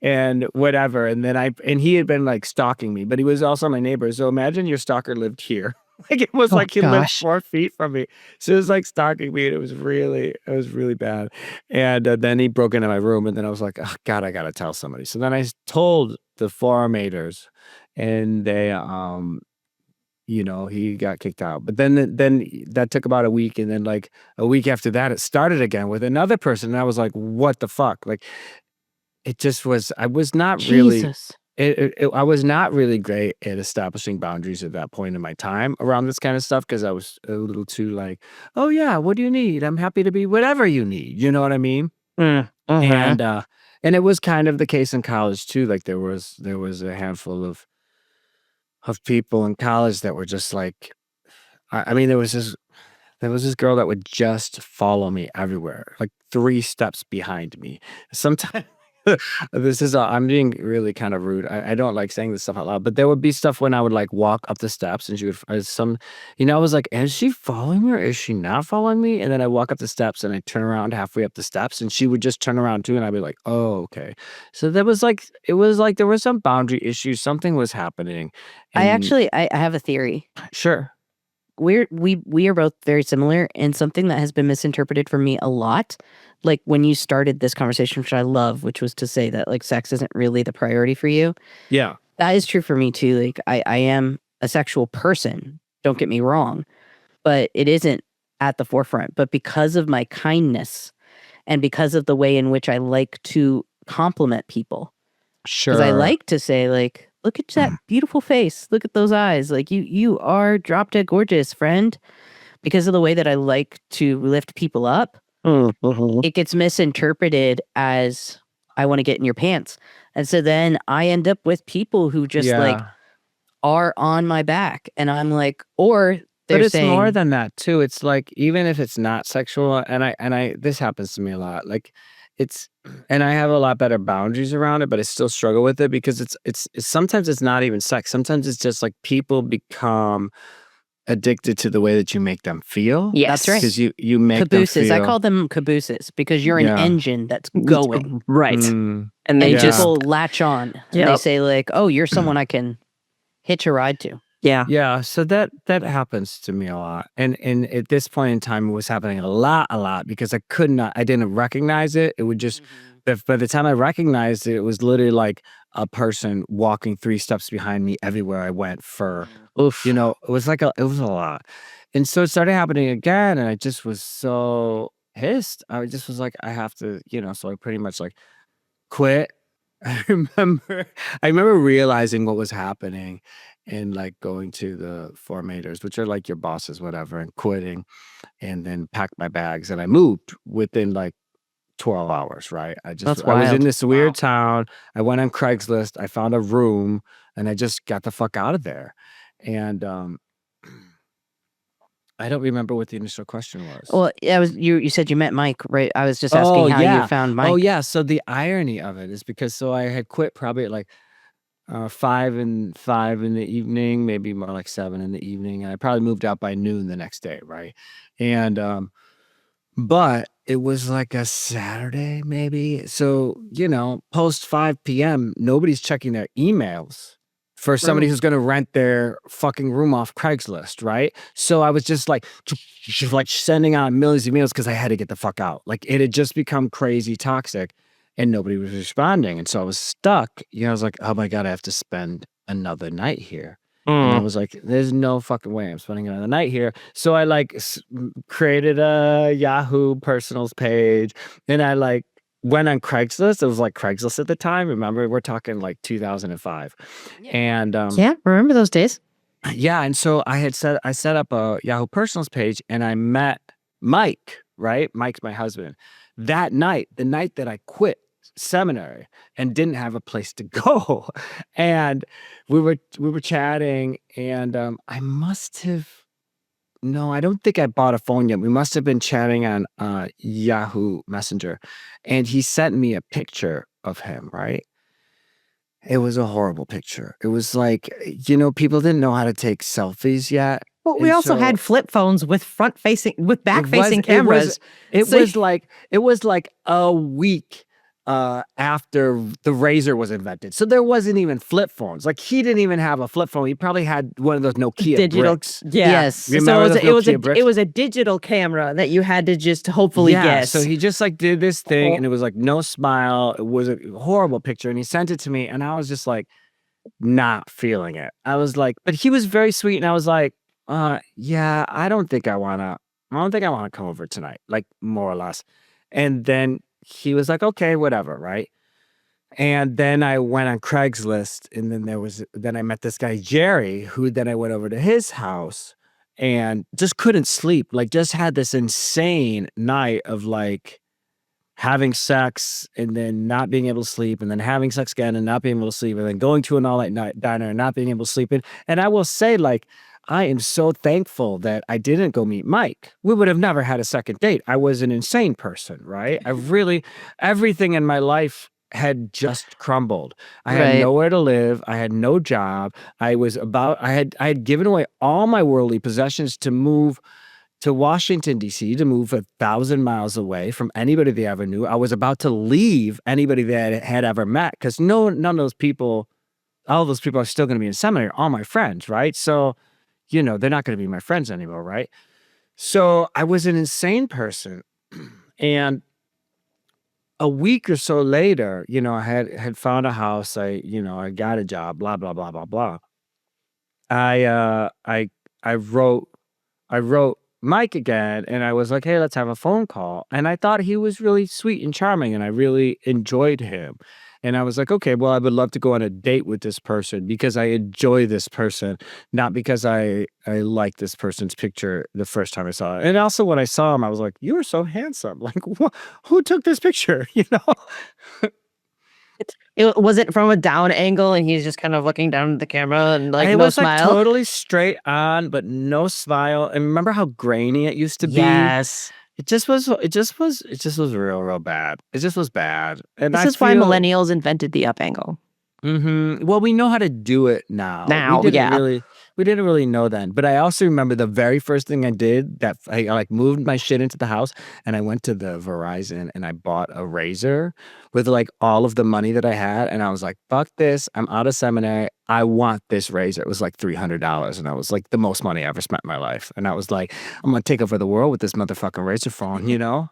And whatever. And then he had been like stalking me, but he was also my neighbor. So imagine your stalker lived here. Like it was like he lived gosh. 4 feet from me. So it was like stalking me, and it was really bad. And then he broke into my room, and then I was like, oh, God, I gotta tell somebody. So then I told the formators, and they he got kicked out. But then that took about a week, and then like a week after that, it started again with another person, and I was like, what the fuck? Like it just was. I was not really. Jesus. I was not really great at establishing boundaries at that point in my time around this kind of stuff because I was a little too like, oh yeah, what do you need? I'm happy to be whatever you need. You know what I mean? And it was kind of the case in college too. Like there was a handful of people in college that were just like, I mean, there was this girl that would just follow me everywhere, like 3 steps behind me. Sometimes I'm being really kind of rude. I don't like saying this stuff out loud, but there would be stuff when I would like walk up the steps and she would, I was like, is she following me or is she not following me? And then I walk up the steps and I turn around halfway up the steps and she would just turn around too. And I'd be like, oh, okay. So there was like, there were some boundary issues. Something was happening. I have a theory. Sure. We are both very similar, and something that has been misinterpreted for me a lot, like when you started this conversation, which I love, which was to say that like sex isn't really the priority for you. Yeah. That is true for me too. Like I am a sexual person, don't get me wrong, but it isn't at the forefront. But because of my kindness and because of the way in which I like to compliment people, Sure. because I like to say like, look at that beautiful face. Look at those eyes. Like you are drop dead gorgeous, friend. Because of the way that I like to lift people up, it gets misinterpreted as I want to get in your pants. And so then I end up with people who just like are on my back. And I'm like, or they're but it's saying, more than that too. It's like, even if it's not sexual, and I this happens to me a lot. Like and I have a lot better boundaries around it, but I still struggle with it because it's sometimes it's not even sex. Sometimes it's just like people become addicted to the way that you make them feel. Yes. That's right. Because you make cabooses. them feel. I call them cabooses because you're an engine that's going. Right. Mm, And they And just, people latch on. And they say like, oh, you're someone I can hitch a ride to. yeah. So that happens to me a lot, and at this point in time, it was happening a lot because I didn't recognize it. It would just, by the time I recognized it, it was literally like a person walking 3 steps behind me everywhere I went for, it was like it was a lot. And so it started happening again, and I just was so pissed. I just was like, I have to, so I pretty much like quit. I remember realizing what was happening and like going to the formators, which are like your bosses, whatever, and quitting, and then packed my bags and I moved within like 12 hours, right? I was in wild. this weird town. I went on Craigslist, I found a room, and I just got the fuck out of there. And I don't remember what the initial question was. Well, you said you met Mike, right? I was just asking how you found Mike. Oh yeah. So the irony of it is because I had quit probably at like 5 in the evening, maybe more like 7 in the evening, and I probably moved out by noon the next day, right? And but it was like a Saturday, maybe. So post 5 p.m., nobody's checking their emails for somebody who's going to rent their fucking room off Craigslist, right? So I was just like sending out millions of emails because I had to get the fuck out. Like it had just become crazy toxic and nobody was responding. And so I was stuck. I was like, oh my God, I have to spend another night here. And I was like, there's no fucking way I'm spending another night here. So I like created a Yahoo personals page and I like went on Craigslist. It was like Craigslist at the time. Remember, we're talking like 2005. And remember those days? yeah. And so I set up a Yahoo personals page and I met Mike, right? Mike's my husband. That night, the night that I quit seminary and didn't have a place to go. And we were chatting and I don't think I bought a phone yet. We must have been chatting on Yahoo Messenger. And he sent me a picture of him, right? It was a horrible picture. It was like, people didn't know how to take selfies yet. Well, we also had flip phones with back-facing cameras. It was like a week after the razor was invented. So there wasn't even flip phones. Like he didn't even have a flip phone. He probably had one of those Nokia digital bricks. Yeah. Yes. You So remember those it was Nokia bricks? it was a digital camera that you had to just hopefully guess. So he just like did this thing and it was like no smile. It was a horrible picture and he sent it to me and I was just like not feeling it. I was like, but he was very sweet and I was like, yeah, I don't think I want to come over tonight, like more or less. And then he was like, okay, whatever, right? And then I went on Craigslist and then I met this guy, Jerry, who then I went over to his house and just couldn't sleep. Like just had this insane night of like having sex and then not being able to sleep and then having sex again and not being able to sleep and then going to an all-night diner and not being able to sleep. And I will say, like, I am so thankful that I didn't go meet Mike. We would have never had a second date. I was an insane person, right? Everything in my life had just crumbled. I had Right. nowhere to live. I had no job. I had given away all my worldly possessions to move to Washington, D.C., to move 1,000 miles away from anybody they ever knew. I was about to leave anybody that I had ever met because none of those people, all those people are still going to be in seminary, all my friends, right? So, they're not going to be my friends anymore, right? So I was an insane person. And a week or so later, I had found a house. I got a job, blah, blah, blah, blah, blah. I wrote Mike again and I was like, hey, let's have a phone call. And I thought he was really sweet and charming and I really enjoyed him. And I was like, okay, well, I would love to go on a date with this person because I enjoy this person, not because I like this person's picture the first time I saw it. And also when I saw him, I was like, you are so handsome. Like, who took this picture? Was it from a down angle and he's just kind of looking down at the camera and like it no was smile? Like totally straight on, but no smile. And remember how grainy it used to be? Yes. It just was real bad. It just was bad. And This is why millennials invented the up angle. Well, we know how to do it now. Now, We didn't really know then. But I also remember the very first thing I did that I like moved my shit into the house and I went to the Verizon and I bought a razor with like all of the money that I had. And I was like, fuck this. I'm out of seminary. I want this razor. It was like $300. And I was like the most money I ever spent in my life. And I was like, I'm going to take over the world with this motherfucking razor phone, And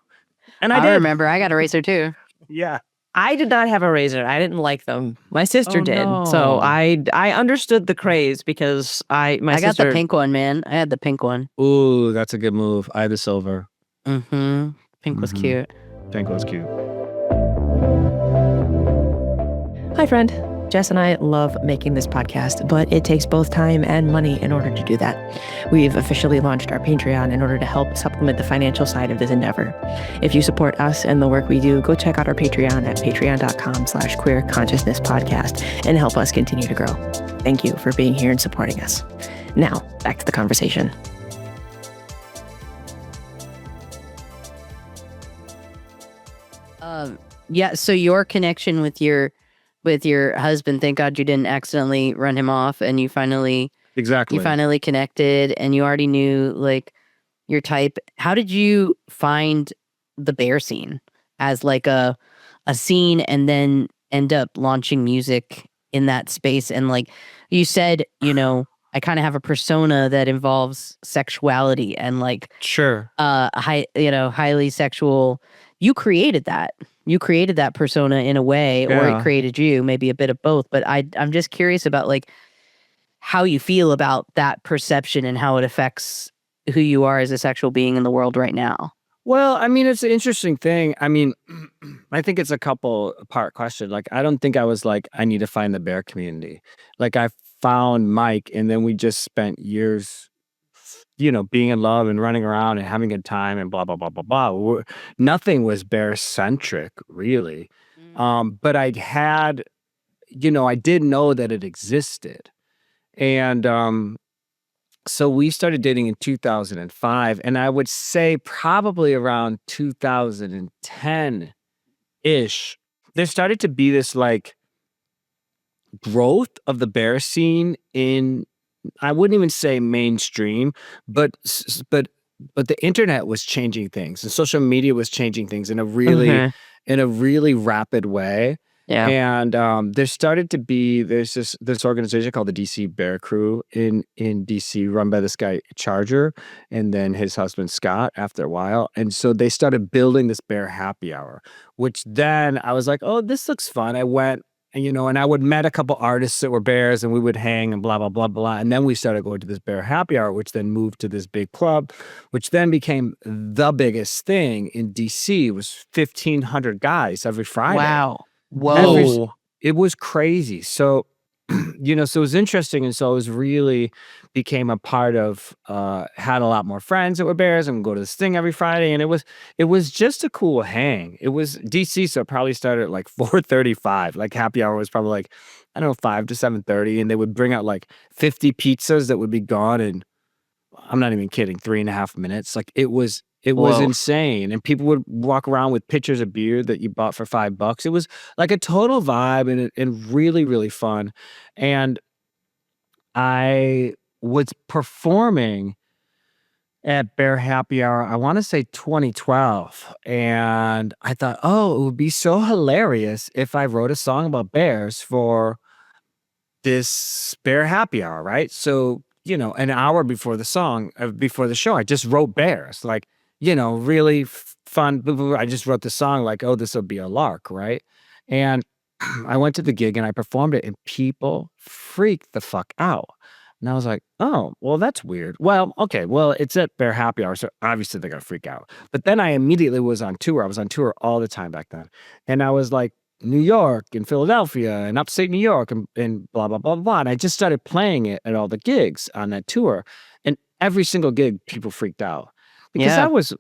I did. remember I got a razor too. Yeah. I did not have a razor. I didn't like them. My sister did. no. So I understood the craze because I got sister the pink one, man. I had the pink one. Ooh, that's a good move. I had the silver. Mm-hmm. Pink was cute. Pink was cute. Hi, friend. Jess and I love making this podcast, but it takes both time and money in order to do that. We've officially launched our Patreon in order to help supplement the financial side of this endeavor. If you support us and the work we do, go check out our Patreon at patreon.com/queerconsciousnesspodcast and help us continue to grow. Thank you for being here and supporting us. Now, back to the conversation. Yeah. So your connection with your husband, thank God you didn't accidentally run him off, and you finally connected, and you already knew like your type. How did you find the bear scene as like a scene, and then end up launching music in that space? And like you said, I kind of have a persona that involves sexuality and like Sure. highly sexual. You created that. You created that persona in a way, or it created you, maybe a bit of both. But I'm just curious about like how you feel about that perception and how it affects who you are as a sexual being in the world right now. Well, I mean, it's an interesting thing. I mean, I think it's a couple part question. Like, I don't think I was like, I need to find the bear community. Like, I found Mike, and then we just spent years, being in love and running around and having a good time and blah, blah, blah, blah, blah. Nothing was bear centric, really. But I had, I did know that it existed. And so we started dating in 2005, and I would say probably around 2010-ish, there started to be this like growth of the bear scene in, I wouldn't even say mainstream, but the internet was changing things and social media was changing things in a really in a really rapid way. Yeah. And there's this organization called the DC Bear Crew in DC, run by this guy Charger, and then his husband Scott. After a while, and so they started building this bear happy hour, which then I was like, oh, this looks fun. I went. And I would met a couple artists that were bears, and we would hang and blah blah blah blah. And then we started going to this bear happy hour, which then moved to this big club, which then became the biggest thing in DC. It was 1,500 guys every Friday. Wow. Every, Whoa. it was crazy. So, so it was interesting. And so I was really became a part of, had a lot more friends that were bears and would go to this thing every Friday. And it was just a cool hang. It was DC. So it probably started at like 4:35, like happy hour was probably like, I don't know, 5 to 7:30. And they would bring out like 50 pizzas that would be gone. And I'm not even kidding, 3.5 minutes. Like it was Whoa. insane. And people would walk around with pitchers of beer that you bought for $5. It was like a total vibe and really, really fun. And I was performing at Bear Happy Hour, I want to say 2012. And I thought, oh, it would be so hilarious if I wrote a song about bears for this Bear Happy Hour, right? So, an hour before the show, I just wrote bears, like, really fun. I just wrote the song like, oh, this will be a lark, right? And I went to the gig and I performed it and people freaked the fuck out. And I was like, oh, well, that's weird. Well, okay, well, it's at Bear Happy Hour, so obviously they're going to freak out. But then I immediately was on tour. I was on tour all the time back then. And I was like, New York and Philadelphia and upstate New York and blah, blah, blah, blah. And I just started playing it at all the gigs on that tour. And every single gig, people freaked out. Because Yeah. I was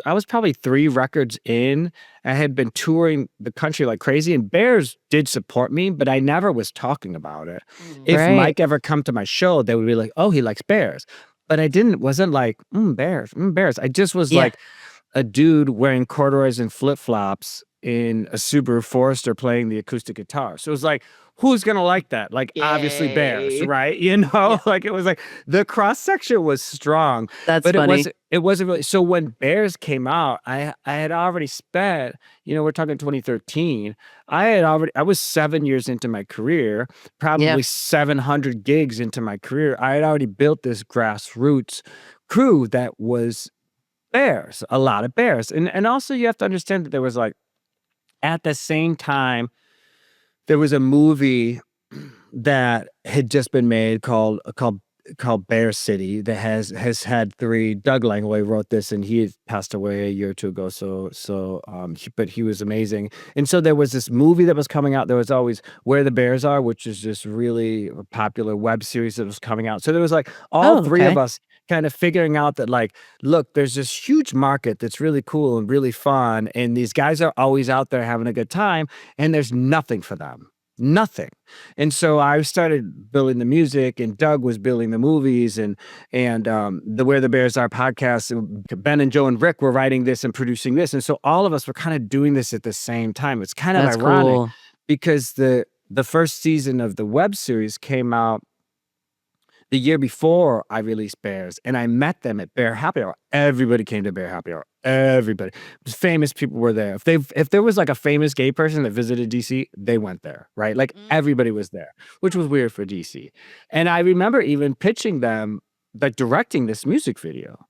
I was probably 3 records in. I had been touring the country like crazy, and bears did support me, but I never was talking about it. If Right. Mike ever come to my show, they would be like, oh, he likes bears. But wasn't like, bears, bears. I just was Yeah. like a dude wearing corduroys and flip-flops in a Subaru Forester playing the acoustic guitar. So it was like, who's going to like that? Like, obviously bears, Yay. right? Like it was like the cross section was strong, That's but funny. it wasn't really. So when bears came out, I had already spent, we're talking 2013. I was 7 years into my career, probably Yeah. 700 gigs into my career. I had already built this grassroots crew that was bears, a lot of bears. And also you have to understand that there was like, at the same time, there was a movie that had just been made called Bear City that has had 3. Doug Langway wrote this, and he had passed away a year or 2 ago. But he was amazing. And so there was this movie that was coming out. There was always Where the Bears Are, which is this really popular web series that was coming out. So there was like all 3 of us kind of figuring out that like, look, there's this huge market that's really cool and really fun, and these guys are always out there having a good time, and there's nothing for them. Nothing. And so I started building the music, and Doug was building the movies, and the Where the Bears Are podcast. Ben and Joe and Rick were writing this and producing this, and so all of us were kind of doing this at the same time. It's kind of That's ironic cool. because the first season of the web series came out the year before I released Bears, and I met them at Bear Happy Hour. Everybody came to Bear Happy Hour. Everybody. Famous people were there. If there was like a famous gay person that visited DC, they went there, right? Like everybody was there, which was weird for DC. And I remember even pitching them, like directing this music video,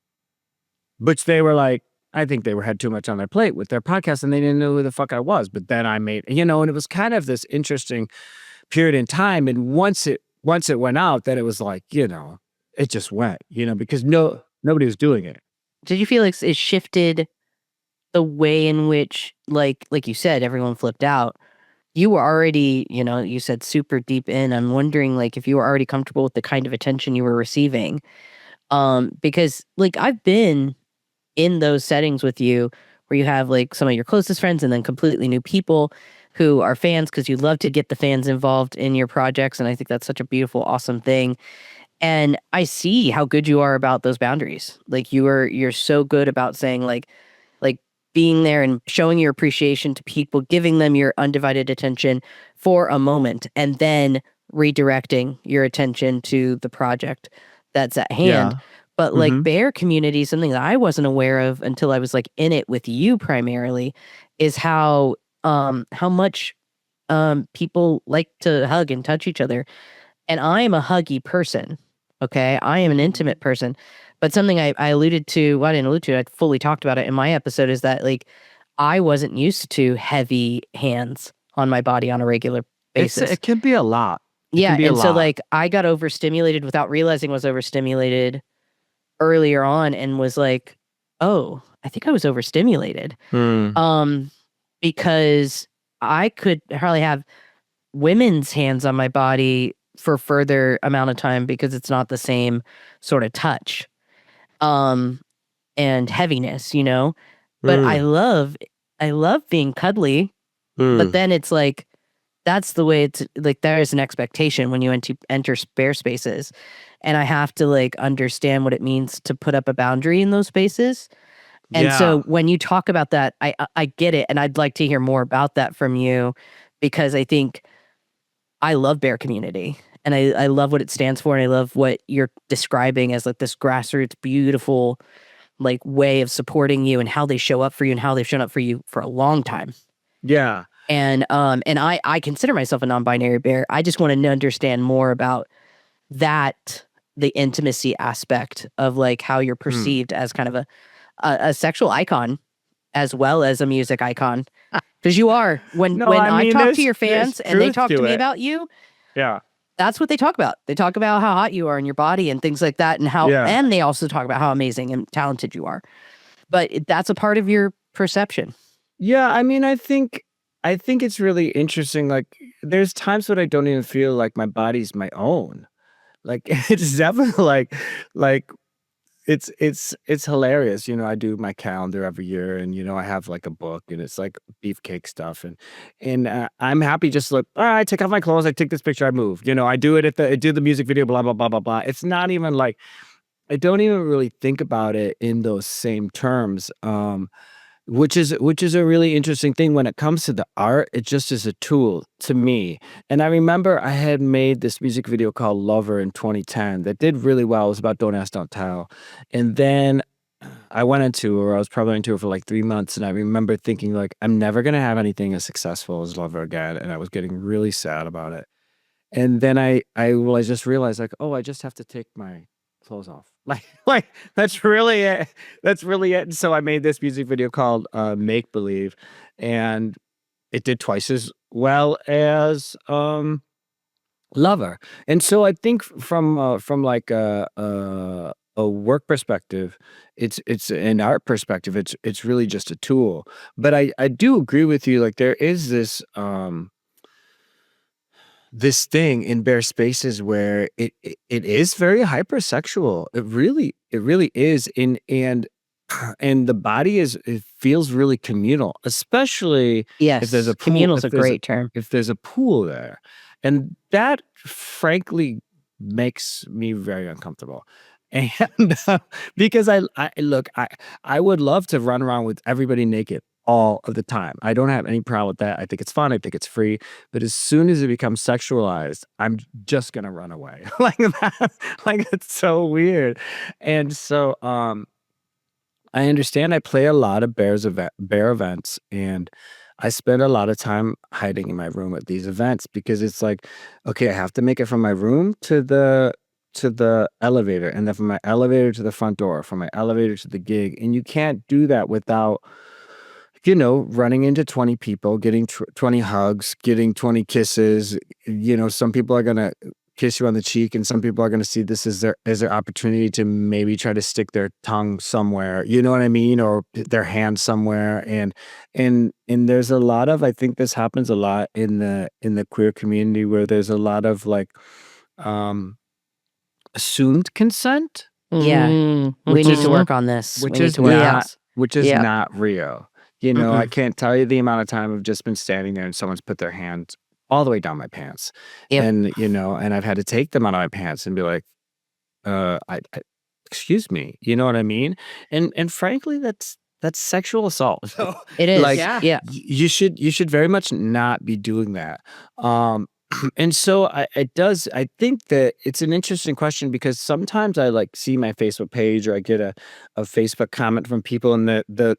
which they were like, I think they had too much on their plate with their podcast, and they didn't know who the fuck I was. But then I made, and it was kind of this interesting period in time. And once it went out, then it was like, it just went, because nobody was doing it. Did you feel like it shifted the way in which, like you said, everyone flipped out? You were already, you said super deep in. I'm wondering, like, if you were already comfortable with the kind of attention you were receiving. Because, like, I've been in those settings with you where you have, like, some of your closest friends and then completely new people who are fans because you love to get the fans involved in your projects. And I think that's such a beautiful, awesome thing. And I see how good you are about those boundaries. Like you're so good about saying like being there and showing your appreciation to people, giving them your undivided attention for a moment, and then redirecting your attention to the project that's at hand. Yeah. But like bear community, something that I wasn't aware of until I was like in it with you primarily, is how much people like to hug and touch each other. And I am a huggy person. Okay. I am an intimate person. But something I alluded to, well, I didn't allude to, I fully talked about it in my episode, is that like I wasn't used to heavy hands on my body on a regular basis. It can be a lot. Yeah. And so like I got overstimulated without realizing I was overstimulated earlier on, and was like, oh, I think I was overstimulated. Because I could hardly have women's hands on my body for further amount of time because it's not the same sort of touch and heaviness, you know. But I love being cuddly, but then it's like that's the way it's like there is an expectation when you enter bear spaces, and I have to like understand what it means to put up a boundary in those spaces. And so when you talk about that, I get it, and I'd like to hear more about that from you, because I think I love bear community, and I love what it stands for, and I love what you're describing as like this grassroots, beautiful like way of supporting you, and how they show up for you, and how they've shown up for you for a long time. Yeah. And I consider myself a non-binary bear. I just want to understand more about that, the intimacy aspect of like how you're perceived as kind of a sexual icon as well as a music icon. Because you are. When I talk to your fans and they talk to me about you, that's what they talk about. They talk about how hot you are in your body and things like that, and how and they also talk about how amazing and talented you are. But that's a part of your perception. Yeah, I mean, I think it's really interesting. Like, there's times when I don't even feel like my body's my own. Like, it's definitely like it's hilarious. You know, I do my calendar every year, and you know, I have like a book, and it's like beefcake stuff, and I'm happy just like, all right, take off my clothes, I take this picture, I move. You know, I do it I do the music video, blah blah blah blah blah. It's not even like I don't even really think about it in those same terms. Which is a really interesting thing when it comes to the art. It just is a tool to me. And I remember I had made this music video called Lover in 2010 that did really well. It was about Don't Ask, Don't Tell. And then I went on tour. I was probably on tour for like 3 months. And I remember thinking like, I'm never going to have anything as successful as Lover again. And I was getting really sad about it. And then I just realized like, oh, I just have to take my clothes off. Like that's really it. That's really it. And so I made this music video called Make Believe, and it did twice as well as Lover. And so I think from like a work perspective, it's an art perspective, it's really just a tool. But I do agree with you. Like, there is this thing in bare spaces where it is very hypersexual. It really is. And the body it feels really communal, especially Yes, if there's a pool, communal is a great term. if there's a pool there. And that frankly makes me very uncomfortable. And because I look, I would love to run around with everybody naked all of the time. I don't have any problem with that. I think it's fun. I think it's free. But as soon as it becomes sexualized, I'm just gonna run away. Like that. Like, it's so weird. And so I understand. I play a lot of bear events, and I spend a lot of time hiding in my room at these events, because it's like, okay, I have to make it from my room to the elevator, and then from my elevator to the front door, from my elevator to the gig. And you can't do that without, you know, running into 20 people, getting 20 hugs, getting 20 kisses. You know, some people are going to kiss you on the cheek, and some people are going to see this as their opportunity to maybe try to stick their tongue somewhere, you know what I mean? Or their hand somewhere. And there's a lot of, I think this happens a lot in the queer community, where there's a lot of like, assumed consent. Yeah. We need to work on this. Which We need is to work on this. not real. You know, I can't tell you the amount of time I've just been standing there and someone's put their hand all the way down my pants. Yep. And, you know, and I've had to take them out of my pants and be like, I excuse me, you know what I mean? And frankly, that's sexual assault. So, It is. like, Yeah. you should very much not be doing that. And so I think that it's an interesting question because sometimes I like see my Facebook page or I get a Facebook comment from people and the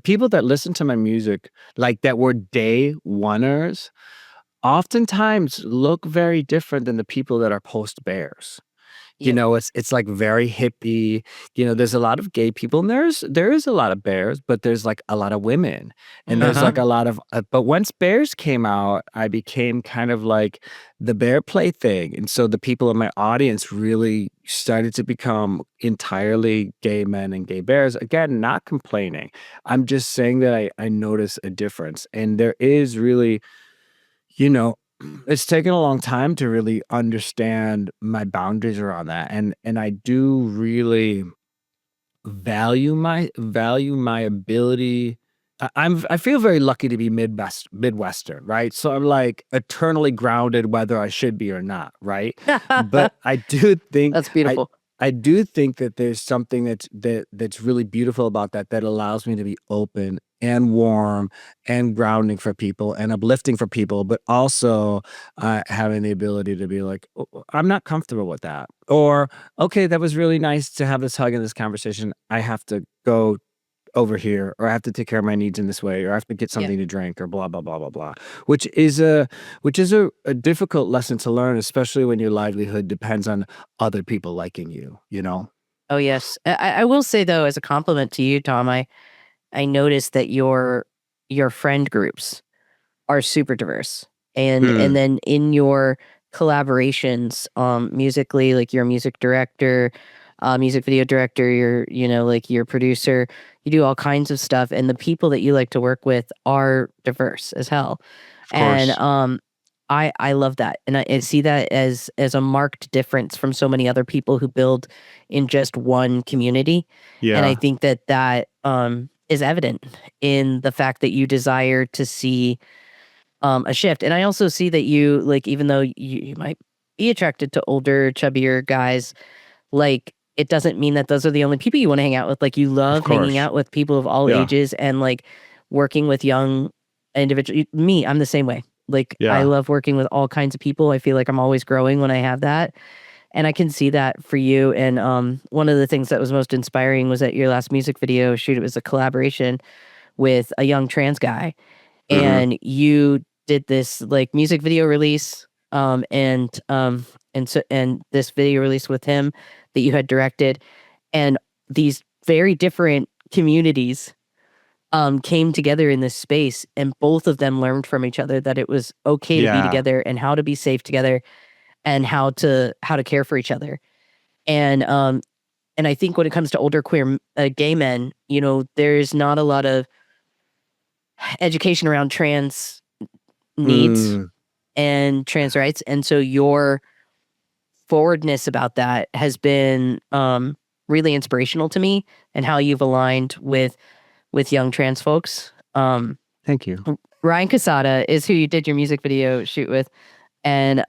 people that listen to my music, like that were day oneers, oftentimes look very different than the people that are post bears. Yep. It's like very hippie. There's a lot of gay people and there is a lot of bears, but there's like a lot of women. And there's like a lot of but once bears came out, I became kind of like the bear play thing. And so the people in my audience really started to become entirely gay men and gay bears. Again, not complaining. I'm just saying that I notice a difference. And there is really, you know, it's taken a long time to really understand my boundaries around that, and I do really value my ability. I feel very lucky to be Midwestern, right? So I'm like eternally grounded whether I should be or not, right? But I do think That's I beautiful. I do think that there's something that's really beautiful about that allows me to be open and warm and grounding for people and uplifting for people, but also having the ability to be like, "Oh, I'm not comfortable with that," or okay, that was really nice to have this hug in this conversation. I have to go over here, or I have to take care of my needs in this way, or I have to get Yeah. something to drink, or blah blah blah blah blah. Which is a difficult lesson to learn, especially when your livelihood depends on other people liking you. Oh yes. I will say though, as a compliment to you, Tom, I noticed that your friend groups are super diverse. And Mm, then in your collaborations, musically, like you're a music director, music video director, you're, like you're a producer, you do all kinds of stuff, and the people that you like to work with are diverse as hell. of And course. I love that. And I see that as a marked difference from so many other people who build in just one community. And I Yeah. think that is evident in the fact that you desire to see a shift. And I also see that you, like, even though you might be attracted to older, chubbier guys, like, it doesn't mean that those are the only people you want to hang out with. Like, you Of love hanging course. out with people of all Yeah. ages and like working with young individuals. Me, I'm the same way. Like, I Yeah. love working with all kinds of people. I feel like I'm always growing when I have that. And I can see that for you. And one of the things that was most inspiring was that your last music video shoot, it was a collaboration with a young trans guy, Hmm. and you did this like music video release, and this video release with him that you had directed, and these very different communities came together in this space, and both of them learned from each other that it was okay to be Yeah. together and how to be safe together and how to care for each other. And I think when it comes to older gay men, there's not a lot of education around trans needs Mm, and trans rights, and so your forwardness about that has been really inspirational to me, and how you've aligned with young trans folks. thank you. Ryan Casada is who you did your music video shoot with, and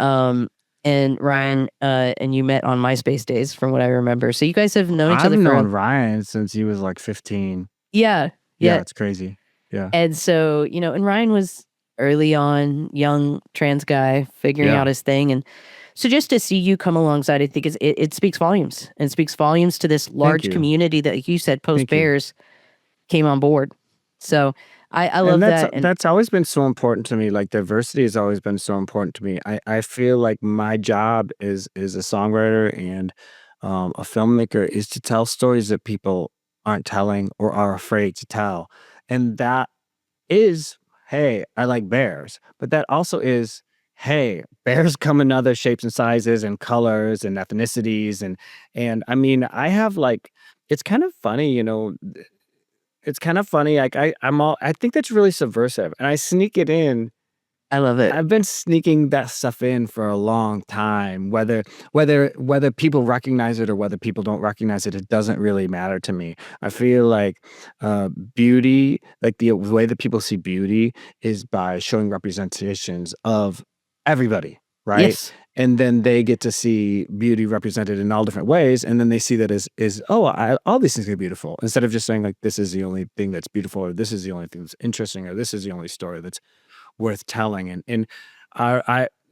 Ryan and you met on MySpace days, from what I remember. So you guys have known each I've other for known Ryan since he was like 15. yeah, Yeah, yeah. it's crazy. Yeah. And so, and Ryan was early on, young trans guy figuring Yeah. out his thing. And so just to see you come alongside, I think it speaks volumes, and speaks volumes to this Thank large you. community that, like you said, post Thank you. Bears came on board. So I And love that's that. And that's always been so important to me. Like diversity has always been so important to me. I feel like my job is a songwriter and a filmmaker is to tell stories that people aren't telling or are afraid to tell. And that is, hey, I like bears. But that also is, hey, bears come in other shapes and sizes and colors and ethnicities and I mean, I have like it's kind of funny, it's kind of funny. Like I think that's really subversive. And I sneak it in. I love it. I've been sneaking that stuff in for a long time. Whether people recognize it or whether people don't recognize it, it doesn't really matter to me. I feel like beauty, like the way that people see beauty, is by showing representations of everybody, right? Yes. And then they get to see beauty represented in all different ways, and then they see that as oh, all these things are beautiful, instead of just saying like this is the only thing that's beautiful, or this is the only thing that's interesting, or this is the only story that's worth telling. And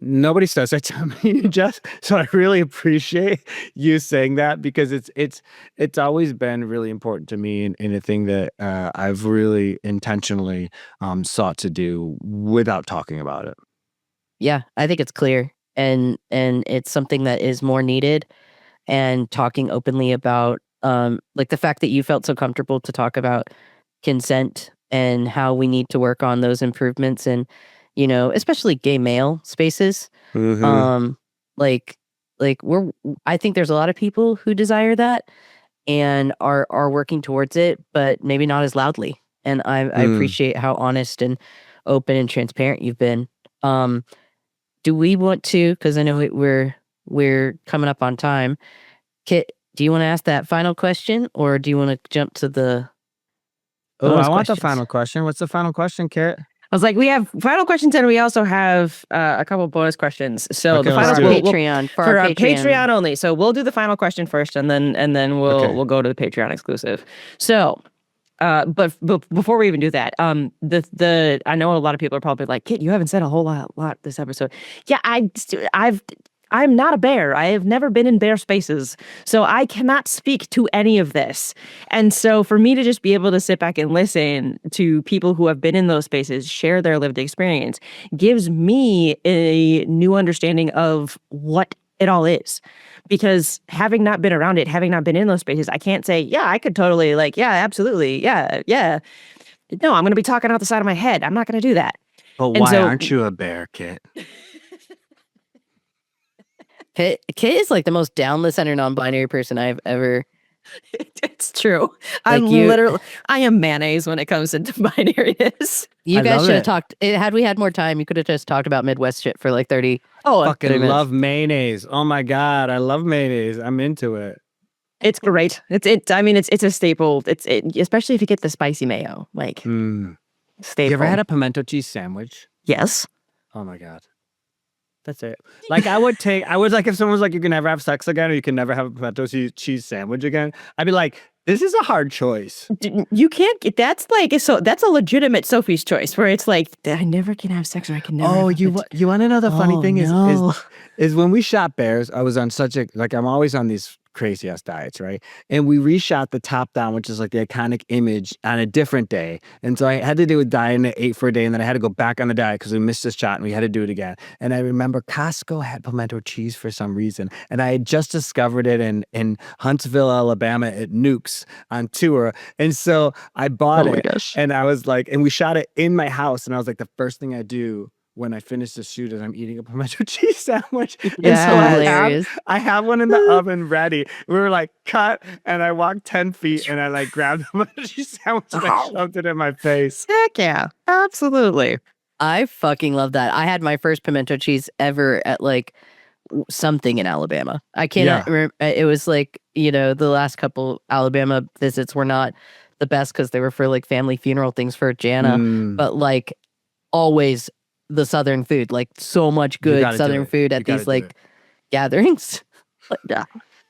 Nobody says that to me, Jess. So I really appreciate you saying that, because it's always been really important to me, and a thing that I've really intentionally sought to do without talking about it. Yeah, I think it's clear, and it's something that is more needed. And talking openly about, like, the fact that you felt so comfortable to talk about consent and how we need to work on those improvements, and especially gay male spaces. Hmm. Um, like I think there's a lot of people who desire that and are working towards it, but maybe not as loudly. And I Mm. appreciate how honest and open and transparent you've been. Um, do we want to? Because I know we're coming up on time. Kit, do you want to ask that final question, or do you want to jump to the Oh, bonus I want the questions? final question. What's the final question, Kit? I was like, we have final questions and we also have a couple bonus questions. So Okay, the For let's final our do it. Patreon, for for our our Patreon. Patreon only. So we'll do the final question first, and then Okay. we'll go to the Patreon exclusive. So. But before we even do that, the I know a lot of people are probably like, Kit, you haven't said a whole lot this episode. Yeah, I'm not a bear. I have never been in bear spaces, so I cannot speak to any of this. And so for me to just be able to sit back and listen to people who have been in those spaces share their lived experience gives me a new understanding of what it all is. Because having not been around it, having not been in those spaces, I can't say, yeah, I could totally, like, yeah, absolutely, yeah, yeah. No, I'm going to be talking out the side of my head. I'm not going to do that. But And why so aren't you a bear, Kit? Kit is like the most down the center non-binary person I've ever. it's true. Like I am mayonnaise when it comes into binariness. You I guys love should have it. talked. Had we had more time, you could have just talked about Midwest shit for like 30. Oh, Fucking 30 minutes. love mayonnaise. Oh my God, I love mayonnaise. I'm into it. it's great. I mean, it's a staple. Especially if you get the spicy mayo, like staple. You ever had a pimento cheese sandwich? Yes. Oh my God. That's it. Like I would like, if someone was like, you can never have sex again, or you can never have a pimento cheese sandwich again, I'd be like, this is a hard choice. You can't get that's a legitimate Sophie's choice where it's like I never can have sex or I can never. Oh, have you want to know the funny thing no. is when we shot bears, I was on I'm always on these crazy ass diets, right? And we reshot the top down, which is like the iconic image, on a different day. And so I had to do a diet and I ate for a day, and then I had to go back on the diet because we missed this shot and we had to do it again. And I remember Costco had pimento cheese for some reason, and I had just discovered it in Huntsville, Alabama at Nukes on tour. And so I bought Oh my it, gosh. and I was like, and we shot it in my house, and I was like, the first thing I do when I finish the shoot is I'm eating a pimento cheese sandwich. Yeah. And so Hilarious. I have one in the oven ready. We were like, cut, and I walked 10 feet and I like grabbed the pimento cheese sandwich and I shoved it in my face. Heck yeah, absolutely. I fucking love that. I had my first pimento cheese ever at like something in Alabama. I cannot remember. It was like, the last couple Alabama visits were not the best because they were for like family funeral things for Jana, but like always the Southern food, like so much good Southern food at these like gatherings. Like, yeah.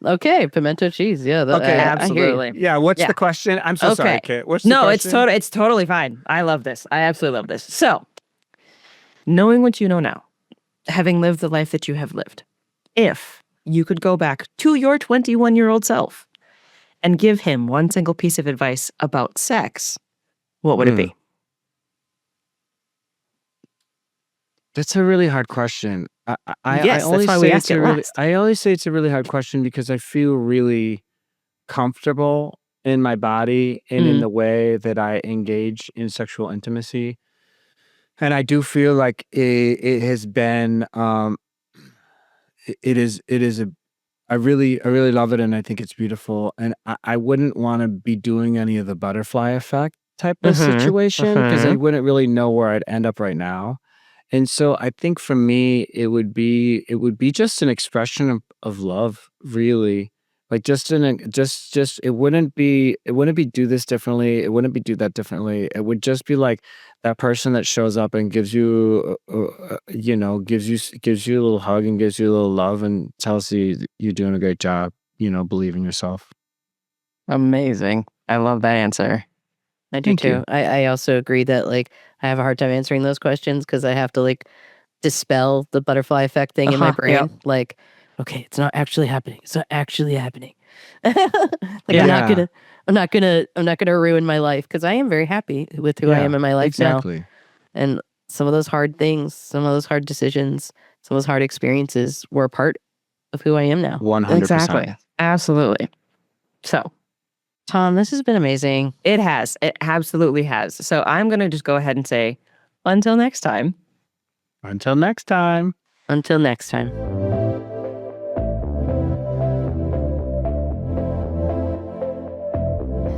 Okay, pimento cheese. Yeah. Okay, absolutely. Yeah, what's the question? I'm so sorry, Kit. What's the question? It's totally fine. I love this. I absolutely love this. So, knowing what you know now, having lived the life that you have lived, if you could go back to your 21-year-old self and give him one single piece of advice about sex, what would it be? That's a really hard question. Yes, that's why we ask it last. I always say it's a really hard question because I feel really comfortable in my body and in the way that I engage in sexual intimacy. And I do feel like it has been, it is I really love it, and I think it's beautiful. And I wouldn't want to be doing any of the butterfly effect type of situation because I wouldn't really know where I'd end up right now. And so I think for me, it would be just an expression of love, really. Like just it wouldn't be do this differently. It wouldn't be do that differently. It would just be like that person that shows up and gives you, gives you a little hug and gives you a little love and tells you you're doing a great job. Believe in yourself. Amazing. I love that answer. I do too. I also agree that like I have a hard time answering those questions because I have to like dispel the butterfly effect thing in my brain. Yep. Like, okay, it's not actually happening. It's not actually happening. Like Yeah. I'm not gonna ruin my life, because I am very happy with who I am in my life now. Exactly. And some of those hard things, some of those hard decisions, some of those hard experiences were a part of who I am now. 100%. Exactly. Absolutely. So Tom, this has been amazing. it has. It absolutely has. So I'm going to just go ahead and say, until next time. Until next time. Until next time.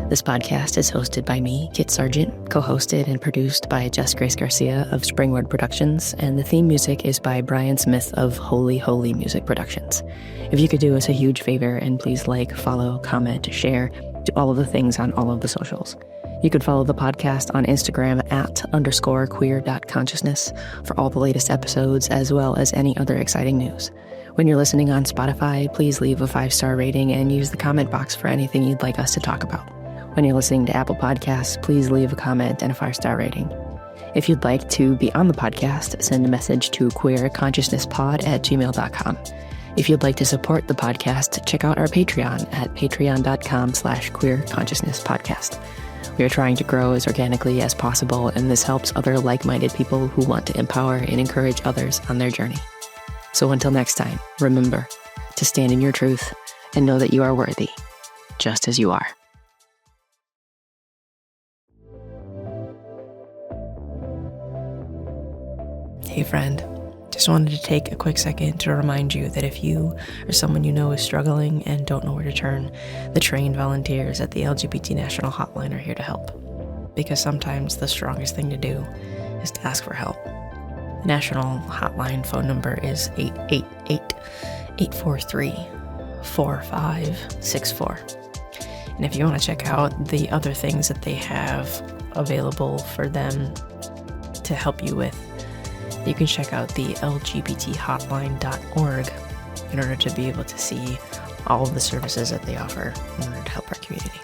This podcast is hosted by me, Kit Sargent, co-hosted and produced by Jess Grace Garcia of Springwood Productions, and the theme music is by Brian Smith of Holy Holy Music Productions. If you could do us a huge favor and please like, follow, comment, share, do all of the things on all of the socials. You could follow the podcast on Instagram @_queer.consciousness for all the latest episodes, as well as any other exciting news. When you're listening on Spotify, please leave a 5-star rating and use the comment box for anything you'd like us to talk about. When you're listening to Apple Podcasts, please leave a comment and a 5-star rating. If you'd like to be on the podcast, send a message to queerconsciousnesspod@gmail.com. If you'd like to support the podcast, check out our Patreon at patreon.com/queerconsciousnesspodcast. We are trying to grow as organically as possible, and this helps other like-minded people who want to empower and encourage others on their journey. So until next time, remember to stand in your truth and know that you are worthy, just as you are. Hey friend, just wanted to take a quick second to remind you that if you or someone you know is struggling and don't know where to turn, the trained volunteers at the LGBT National Hotline are here to help. Because sometimes the strongest thing to do is to ask for help. The National Hotline phone number is 888-843-4564. And if you want to check out the other things that they have available for them to help you with, you can check out the lgbthotline.org in order to be able to see all of the services that they offer in order to help our community.